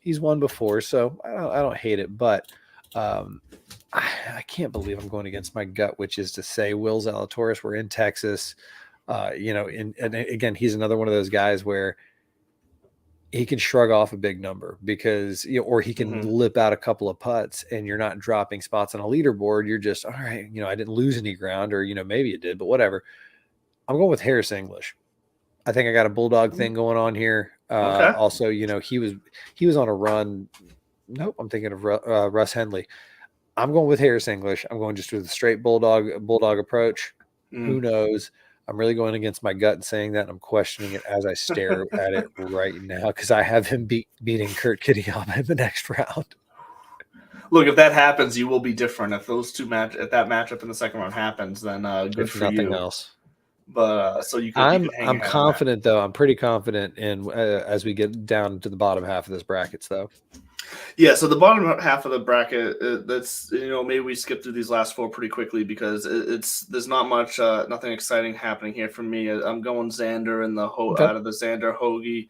he's won before, so I don't hate it, but I can't believe I'm going against my gut, which is to say Will Zalatoris. We're in Texas, and again, he's another one of those guys where he can shrug off a big number because, or he can lip out a couple of putts and you're not dropping spots on a leaderboard. You're just, all right, I didn't lose any ground, or, maybe it did, but whatever. I'm going with Harris English. I think I got a bulldog thing going on here. Okay. Also, he was on a run. Nope, I'm thinking of Russ Henley. I'm going with Harris English. I'm going just with a straight bulldog approach. Who knows? I'm really going against my gut and saying that, and I'm questioning it as I stare at it right now because I have him beating Kurt Kitayama in the next round. Look, if that happens, you will be different. If those two if that matchup in the second round happens, then good if for nothing you. Else. But so you can. I'm confident though. I'm pretty confident in as we get down to the bottom half of this brackets though. Yeah, so the bottom half of the bracket, that's maybe we skip through these last 4 pretty quickly because there's not much, nothing exciting happening here for me. I'm going Xander in out of the Xander, Hoagie,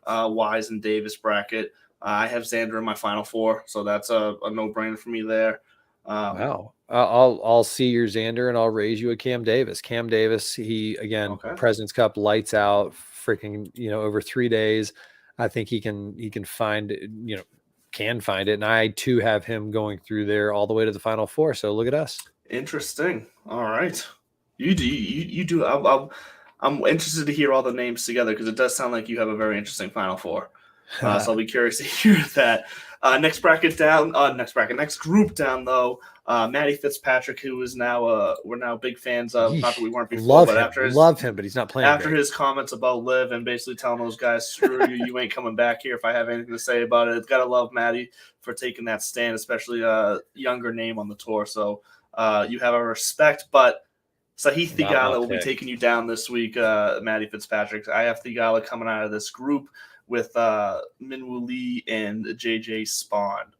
Wise, and Davis bracket. I have Xander in my final 4, so that's a no-brainer for me there. Wow, I'll see your Xander and I'll raise you a Cam Davis. Cam Davis, he again, President's Cup lights out, freaking over 3 days. I think he can find it. Can find it, and I too have him going through there all the way to the final 4. So look at us. Interesting. All right, you do. I'm interested to hear all the names together because it does sound like you have a very interesting final 4. So I'll be curious to hear that. Next group down though. Matty Fitzpatrick, who is now we're now big fans of. Not that we weren't before, but love him, but he's not playing. After his comments about Liv and basically telling those guys, "Screw you, you ain't coming back here." If I have anything to say about it, gotta love Matty for taking that stand, especially a younger name on the tour. So you have our respect, but. Sahith Theegala will be taking you down this week, Matty Fitzpatrick. I have Theegala coming out of this group with Minwoo Lee and JJ Spawn.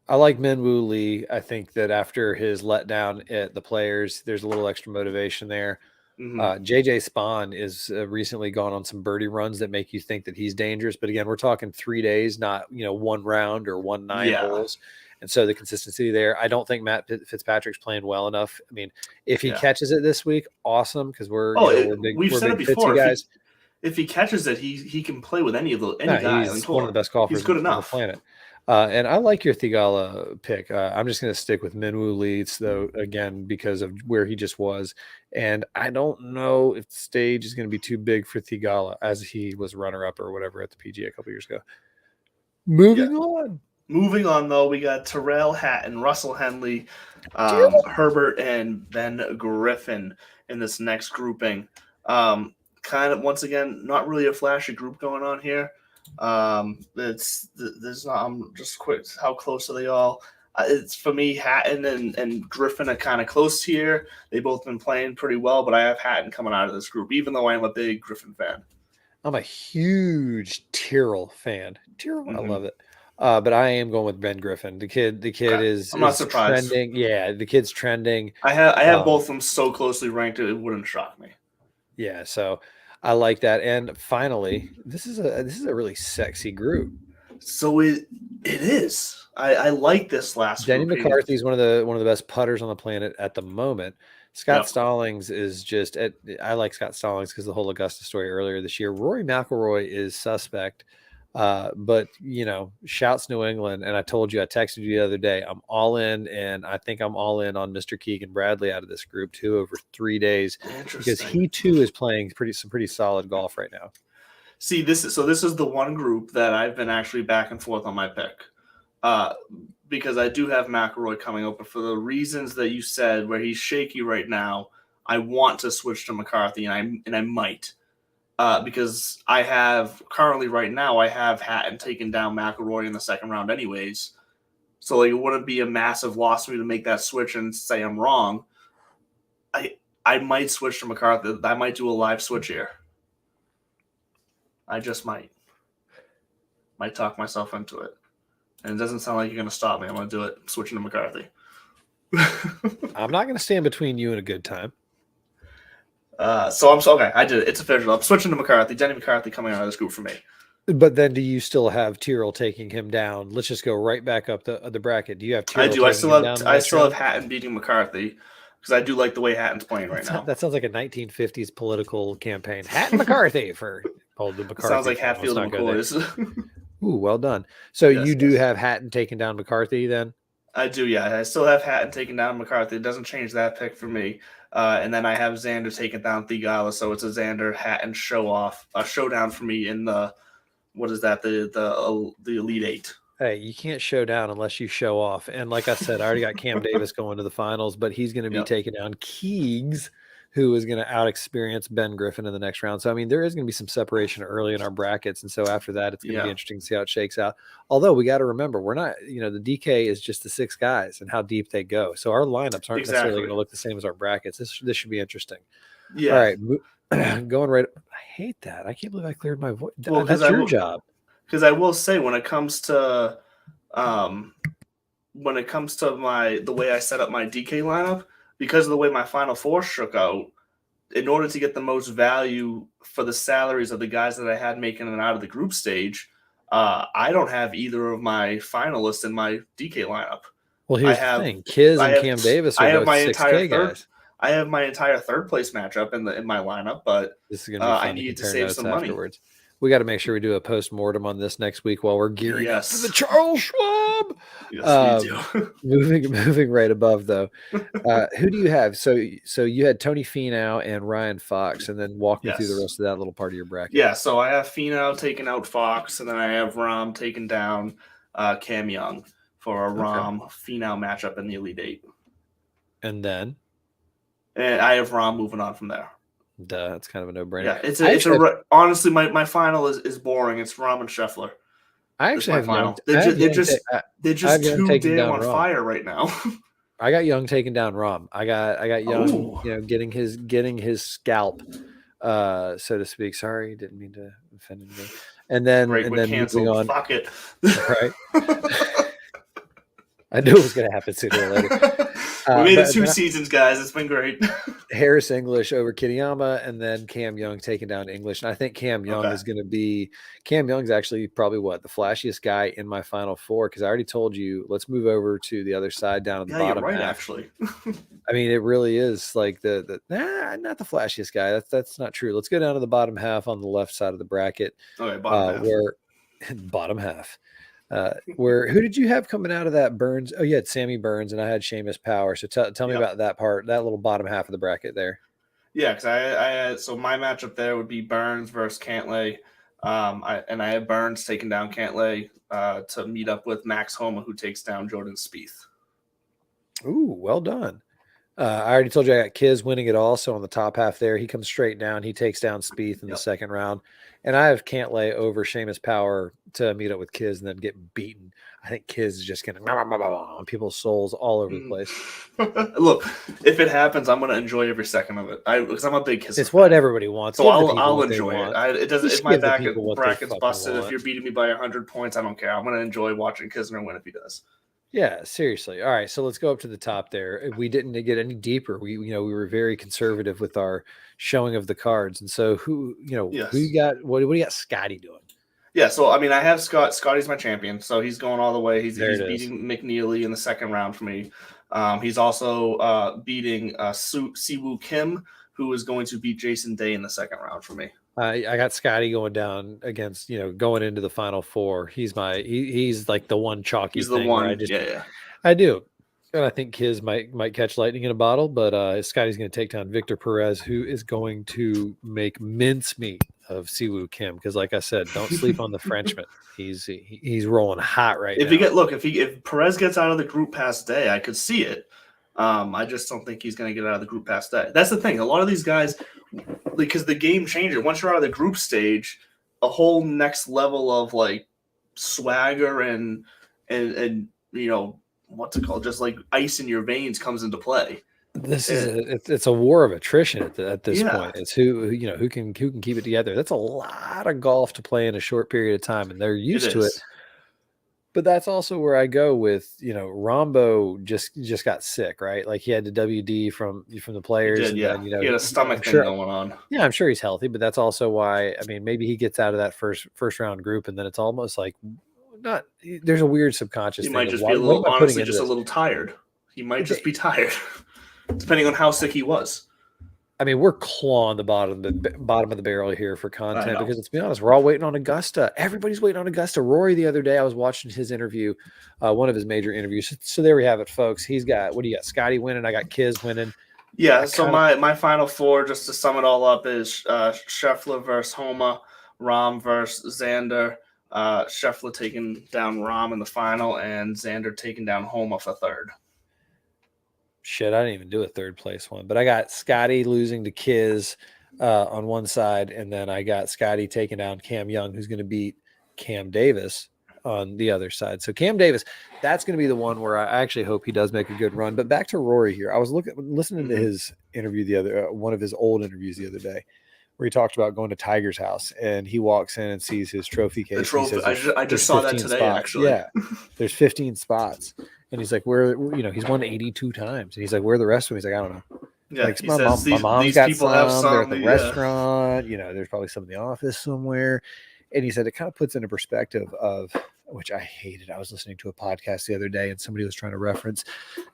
I like Minwoo Lee. I think that after his letdown at the Players, there's a little extra motivation there. Mm-hmm. JJ Spawn is recently gone on some birdie runs that make you think that he's dangerous. But again, we're talking 3 days, not one round or 9 holes. And so the consistency there, I don't think Matt Fitzpatrick's playing well enough. I mean, if he catches it this week, awesome, because we're we've said it before. Guys. If he catches it, he can play with any guy. He's one of the best golfers he's good enough. on the planet. And I like your Theegala pick. I'm just going to stick with Minwoo Lee, though, again, because of where he just was. And I don't know if the stage is going to be too big for Theegala, as he was runner-up or whatever at the PGA a couple years ago. Moving on, though, we got Terrell Hatton, Russell Henley, Herbert, and Ben Griffin in this next grouping. Kind of, once again, not really a flashy group going on here. I'm just quick. How close are they all? It's for me, Hatton and Griffin are kind of close here. They both been playing pretty well, but I have Hatton coming out of this group, even though I'm a big Griffin fan. I'm a huge Tyrrell fan. I love it. But I am going with Ben Griffin. The kid is. I'm not surprised. Trending. Yeah, the kid's trending. I have both of them so closely ranked it wouldn't shock me. Yeah, so I like that. And finally, this is a really sexy group. So it is. I like this last. Denny McCarthy is one of the best putters on the planet at the moment. Scott Stallings is just. I like Scott Stallings because the whole Augusta story earlier this year. Rory McIlroy is suspect. But shouts New England. And I told you, I texted you the other day, I'm all in, and I think I'm all in on Mr. Keegan Bradley out of this group too over 3 days, because he too is playing some pretty solid golf right now. See, this is the one group that I've been actually back and forth on my pick, because I do have McIlroy coming up, but for the reasons that you said, where he's shaky right now, I want to switch to McCarthy, and I might. Because I have Hatton taking down McIlroy in the second round anyways. So it wouldn't be a massive loss for me to make that switch and say I'm wrong. I might switch to McCarthy. I might do a live switch here. I just might. Might talk myself into it. And it doesn't sound like you're going to stop me. I'm going to do it. I'm switching to McCarthy. I'm not going to stand between you and a good time. Okay. I did it. It's official. I'm switching to McCarthy. Denny McCarthy coming out of this group for me. But then, do you still have Tyrrell taking him down? Let's just go right back up the bracket. Do you have Tyrrell? I do. I still have Hatton beating McCarthy because I do like the now. That sounds like a 1950s political campaign. Hatton McCarthy for the McCarthy. Sounds like Hatfield and McCoys. Ooh, well done. So you do have Hatton taking down McCarthy then? I do, yeah. I still have Hatton taking down McCarthy. It doesn't change that pick for me. And then I have Xander taking down Theegala, so it's a Xander Hatton showdown for me in the the Elite Eight. Hey, you can't show down unless you show off. And like I said, I already got Cam Davis going to the finals, but he's going to be taking down Keegs, who is going to out-experience Ben Griffin in the next round. So, I mean, there is going to be some separation early in our brackets. And so after that, it's going to be interesting to see how it shakes out. Although we got to remember, we're not, the DK is just the 6 guys and how deep they go. So our lineups aren't necessarily going to look the same as our brackets. This should be interesting. Yeah. All right. Going right. I hate that. I can't believe I cleared my voice. Well, that's your job. Because I will say, when it comes to the way I set up my DK lineup, because of the way my Final Four shook out, in order to get the most value for the salaries of the guys that I had making it out of the group stage, I don't have either of my finalists in my DK lineup. Well, here's the thing. Kiz and Cam Davis are both 6K guys. I have my entire third place matchup in my lineup, but this is going to be fun. I need to save some money. Afterwards. We got to make sure we do a post-mortem on this next week while we're gearing up for the Charles Schwab. Yes, we do. moving right above, though. Who do you have? So you had Tony Finau and Ryan Fox, and then walk me through the rest of that little part of your bracket. Yeah, so I have Finau taking out Fox, and then I have Rahm taking down Cam Young for a Rom Finau matchup in the Elite Eight. And then? And I have Rom moving on from there. Duh, it's kind of a no-brainer. Yeah, honestly, my final is boring. It's Rom and Scheffler. I actually have final. They're just too damn on fire right now. I got Young taking down Rom. I got Young, getting his scalp, so to speak. Sorry, didn't mean to offend anybody. And then moving on. Fuck it. Right. I knew it was going to happen sooner or later. We made it 2 seasons, guys. It's been great. Harris English over Kitayama, and then Cam Young taking down English. And I think Cam Young is going to be – Cam Young's actually probably the flashiest guy in my Final Four, because I already told you, let's move over to the other side down at the bottom. You're right, half. actually. I mean, it really is like not the flashiest guy. That's not true. Let's go down to the bottom half on the left side of the bracket. Okay, bottom half. Bottom half. Who did you have coming out of that? Burns? Oh, you had Sammy Burns, and I had Seamus Power. So tell me about that part, that little bottom half of the bracket there. Yeah, because I had, so my matchup there would be Burns versus Cantlay. I had Burns taking down Cantlay to meet up with Max Homa, who takes down Jordan Spieth. Ooh, well done. I already told you I got Kiz winning it all. So on the top half there, he comes straight down. He takes down Spieth in the second round. And I have Cantlay over Seamus Power to meet up with Kiz and then get beaten. I think Kiz is just going to on people's souls all over the place. Look, if it happens, I'm going to enjoy every second of it. Because I'm a big Kiz. It's what everybody wants. So I'll enjoy it. It doesn't. If my bracket's busted, want. If you're beating me by 100 points, I don't care. I'm going to enjoy watching Kisner win if he does. Yeah, seriously. All right, so let's go up to the top there. We didn't get any deeper. We were very conservative with our showing of the cards. And so who you got? What do you got Scotty doing? Yeah, so I mean, I have Scott. Scotty's my champion, so he's going all the way. He's beating McNeely in the second round for me. He's also beating Siwoo Kim, who is going to beat Jason Day in the second round for me. I got Scotty going down against, going into the Final Four. He's like the one chalky He's thing. The one, I do. And I think his might catch lightning in a bottle, but Scotty's going to take down Victor Perez, who is going to make mincemeat of Siwoo Kim. Because like I said, don't sleep on the Frenchman. He's rolling hot right now. If Perez gets out of the group pass day, I could see it. I just don't think he's going to get out of the group pass day. That's the thing. A lot of these guys, because the game changer, once you're out of the group stage, a whole next level of like swagger and what's it called? Just like ice in your veins comes into play. It's a war of attrition at this point. It's who can keep it together. That's a lot of golf to play in a short period of time, and they're used to it. But that's also where I go with, Rombo just got sick, right? Like he had the WD from the players. He did, he had a stomach thing going on. Yeah, I'm sure he's healthy, but that's also why, maybe he gets out of that first round group, and then it's almost like there's a weird subconscious thing. He might just be a little tired. He might just be tired, depending on how sick he was. We're clawing the bottom of the barrel here for content because let's be honest, we're all waiting on Augusta. Everybody's waiting on Augusta. Rory, the other day, I was watching his interview, one of his major interviews. So there we have it, folks. He's got, what do you got? Scotty winning. I got Kiz winning. Yeah. So my final four, just to sum it all up, is Scheffler versus Homa, Rahm versus Xander, Scheffler taking down Rahm in the final, and Xander taking down Homa for third. Shit, I didn't even do a third place one, but I got Scotty losing to Kiz on one side, and then I got Scotty taking down Cam Young, who's going to beat Cam Davis on the other side. So Cam Davis, that's going to be the one where I actually hope he does make a good run. But back to Rory here. I was listening to his interview one of his old interviews the other day, where he talked about going to Tiger's house, and he walks in and sees his trophy case. The trophy. Says, I just saw that today, spots. actually. Yeah, there's 15 spots. And he's like, he's won 82 times. And he's like, where are the rest of them? He's like, I don't know. Yeah, like, my mom's got some. They're at the restaurant. There's probably some in the office somewhere. And he said it kind of puts into perspective of, which I hated. I was listening to a podcast the other day, and somebody was trying to reference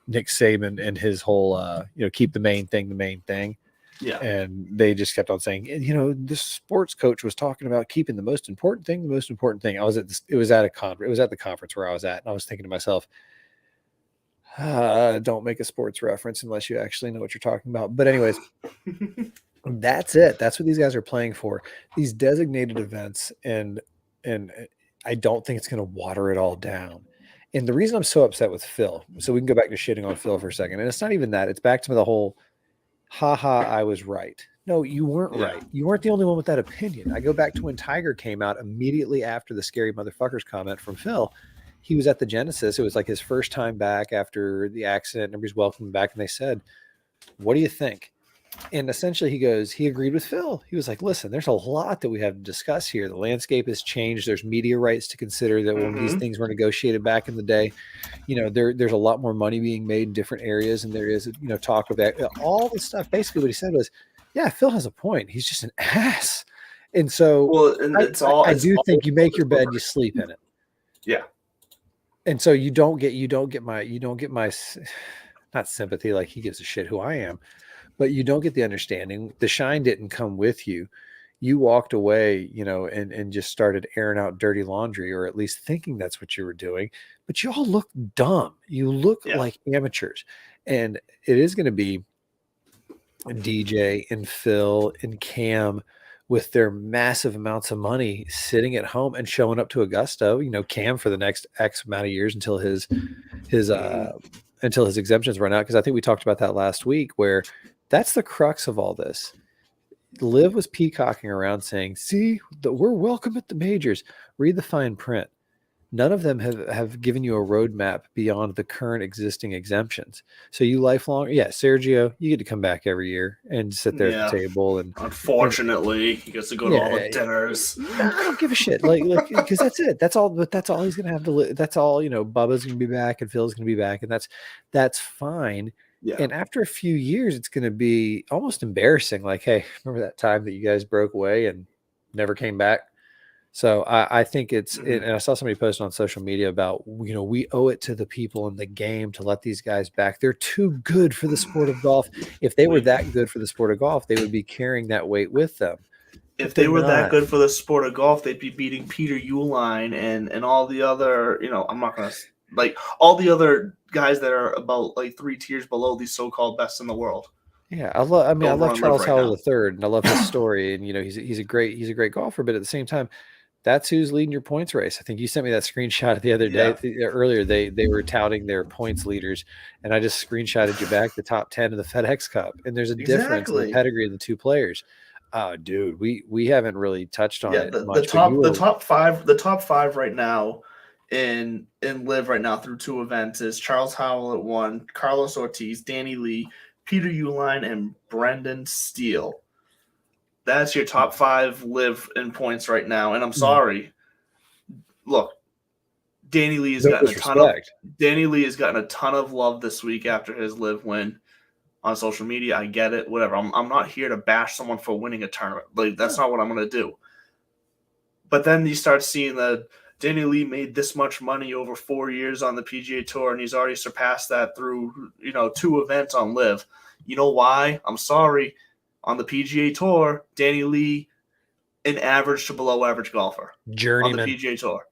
Nick Saban and his whole, keep the main thing the main thing. Yeah. And they just kept on saying, the sports coach was talking about keeping the most important thing the most important thing. It was at the conference where I was at, and I was thinking to myself, don't make a sports reference unless you actually know what you're talking about. But anyways, that's it. That's what these guys are playing for. These designated events. And I don't think it's going to water it all down. And the reason I'm so upset with Phil, so we can go back to shitting on Phil for a second. And it's not even that. It's back to the whole, haha, I was right. No, you weren't Yeah. right. You weren't the only one with that opinion. I go back to when Tiger came out immediately after the scary motherfuckers comment from Phil. He was at the Genesis. It was like his first time back after the accident. Everybody's welcoming back. And they said, what do you think? And essentially he agreed with Phil. He was like, listen, there's a lot that we have to discuss here. The landscape has changed. There's media rights to consider that when these things were negotiated back in the day, there's a lot more money being made in different areas. And there is, talk of that, all the stuff. Basically what he said was, yeah, Phil has a point. He's just an ass. And so I do think you make your bed, you sleep in it. Yeah. And so you don't get my not sympathy, like he gives a shit who I am, but you don't get the understanding. The shine didn't come with you. You walked away, and just started airing out dirty laundry, or at least thinking that's what you were doing. But you all look dumb. You look like amateurs. And it is going to be DJ and Phil and Cam with their massive amounts of money sitting at home and showing up to Augusta, Cam for the next X amount of years until his exemptions run out. Because I think we talked about that last week, where that's the crux of all this. Liv was peacocking around saying, see, we're welcome at the majors. Read the fine print. None of them have given you a roadmap beyond the current existing exemptions. So you lifelong, Sergio, you get to come back every year and sit there at the table. And unfortunately, he gets to go to all the dinners. I don't give a shit, like because that's it. That's all. But that's all he's gonna have to live. That's all. Bubba's gonna be back and Phil's gonna be back, and that's fine. Yeah. And after a few years, it's gonna be almost embarrassing. Like, hey, remember that time that you guys broke away and never came back? So I think it's, and I saw somebody post on social media about, we owe it to the people in the game to let these guys back. They're too good for the sport of golf. If they were that good for the sport of golf, they would be carrying that weight with them. If they were that good for the sport of golf, they'd be beating Peter Uihlein and all the other, I'm not going to, like, all the other guys that are about, like, 3 tiers below these so-called best in the world. Yeah, I love Charles Howell III, and I love his story, and he's a great golfer, but at the same time, that's who's leading your points race. I think you sent me that screenshot the other day. Earlier, they were touting their points leaders, and I just screenshotted you back the top 10 of the FedEx Cup. And there's a difference in the pedigree of the two players. Dude, we haven't really touched on it much. The top five right now in Live right now through 2 events is Charles Howell at 1, Carlos Ortiz, Danny Lee, Peter Uihlein, and Brendan Steele. That's your top 5 Live in points right now. And I'm sorry. Look, Danny Lee has gotten a ton of love this week after his Live win on social media. I get it, whatever. I'm not here to bash someone for winning a tournament. Like, that's not what I'm going to do. But then you start seeing that Danny Lee made this much money over 4 years on the PGA Tour, and he's already surpassed that through 2 events on Live. You know why? I'm sorry. On the PGA Tour, Danny Lee, an average to below average golfer. Journeyman. On the PGA Tour.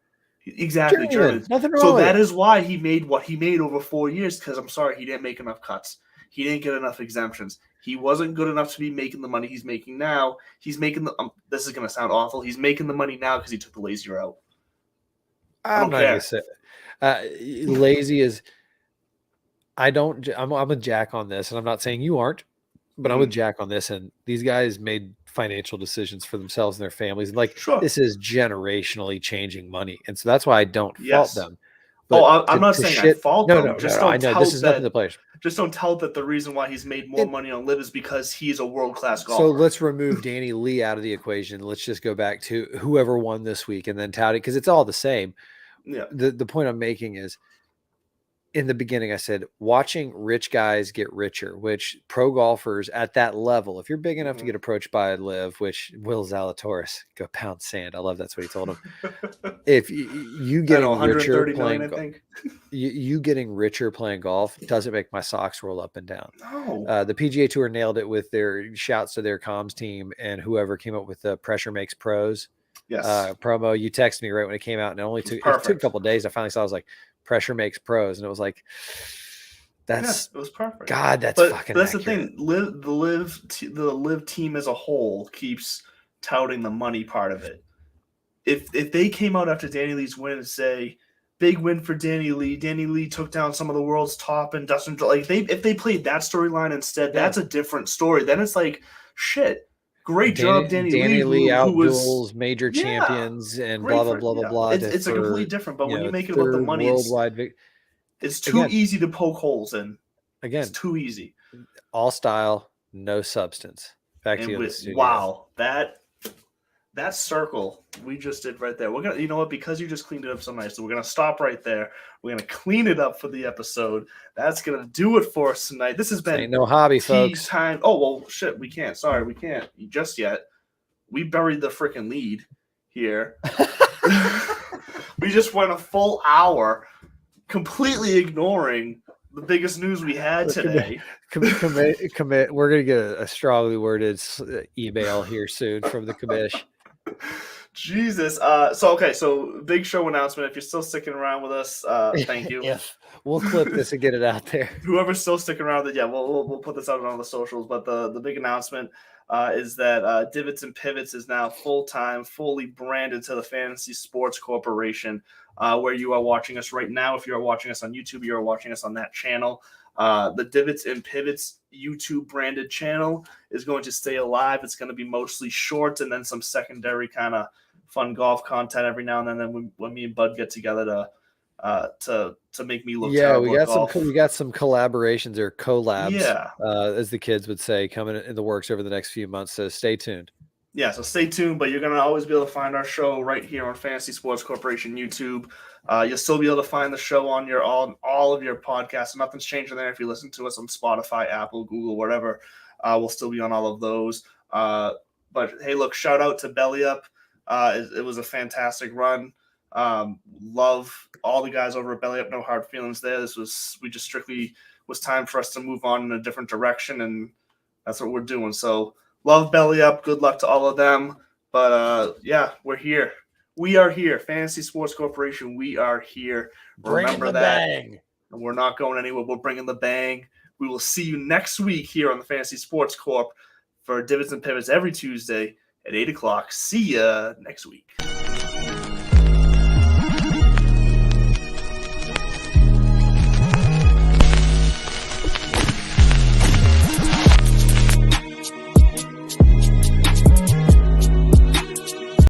Exactly, journeyman. Nothing wrong so with that is why he made what he made over 4 years, because I'm sorry, he didn't make enough cuts. He didn't get enough exemptions. He wasn't good enough to be making the money he's making now. He's making this is going to sound awful. He's making the money now because he took the lazy route. I'm not going to say lazy is. I'm with Jack on this, and I'm not saying you aren't. But I'm with Jack on this, and these guys made financial decisions for themselves and their families. And this is generationally changing money. And so that's why I don't fault them. But I'm not saying I fault them. No, I know. This is nothing to the players. Just don't tell that the reason why he's made more money on Live is because he's a world-class golfer. So let's remove Danny Lee out of the equation. Let's just go back to whoever won this week and then tout it, because it's all the same. Yeah. The point I'm making is, in the beginning, I said, watching rich guys get richer, which pro golfers at that level, if you're big enough to get approached by Liv, which Will Zalatoris, go pound sand. I love that's what he told him. If you getting richer playing golf, you getting richer playing golf doesn't make my socks roll up and down. No. The PGA Tour nailed it with their shouts to their comms team and whoever came up with the Pressure Makes Pros promo. You texted me right when it came out, and it took a couple of days. I finally saw, I was like, Pressure Makes Pros, and it was like, it was perfect. God, that's fucking. That's accurate. The Live team as a whole keeps touting the money part of it. if they came out after Danny Lee's win and say, big win for Danny Lee. Danny Lee took down some of the world's top and Dustin. Like if they played that storyline instead, that's a different story. Then it's like, shit, great job, Danny Lee, out who duels major champions and blah blah blah blah blah. It's a completely different. But when you make it about the money, it's too easy to poke holes in. Again, it's too easy. All style, no substance. Back to you. Wow, that circle we just did right there. We're gonna, you know what? Because you just cleaned it up so nicely, we're gonna stop right there. We're gonna clean it up for the episode. That's gonna do it for us tonight. This has been no hobby, folks. Time. Oh well, shit. We can't. Sorry, we can't just yet. We buried the freaking lead here. We just went a full hour, completely ignoring the biggest news we had today. Commit. We're gonna get a strongly worded email here soon from the commish. Jesus. So big show announcement. If you're still sticking around with us, thank you. We'll clip this and get it out there. Whoever's still sticking around, we'll put this out on the socials. But the big announcement is that Divots and Pivots is now full-time, fully branded to the Fantasy Sports Corporation, where you are watching us right now. If you are watching us on YouTube, you are watching us on that channel. The Divots and Pivots YouTube branded channel is going to stay alive. It's going to be mostly shorts and then some secondary kind of fun golf content every now and then. Then when me and Bud get together to make me look terrible. We got some collaborations or collabs, as the kids would say, coming in the works over the next few months. So stay tuned. Yeah, so stay tuned, but you're going to always be able to find our show right here on Fantasy Sports Corporation YouTube. You'll still be able to find the show on all of your podcasts. Nothing's changing there. If you listen to us on Spotify, Apple, Google, whatever, we'll still be on all of those. But, hey, look, shout out to Belly Up. It was a fantastic run. Love all the guys over at Belly Up. No hard feelings there. Strictly was time for us to move on in a different direction, and that's what we're doing. So, love Belly Up. Good luck to all of them. But, we're here. We are here. Fantasy Sports Corporation, we are here. Remember that. Bang. And we're not going anywhere. We're bringing the bang. We will see you next week here on the Fantasy Sports Corp for Divots and Pivots every Tuesday at 8 o'clock. See ya next week.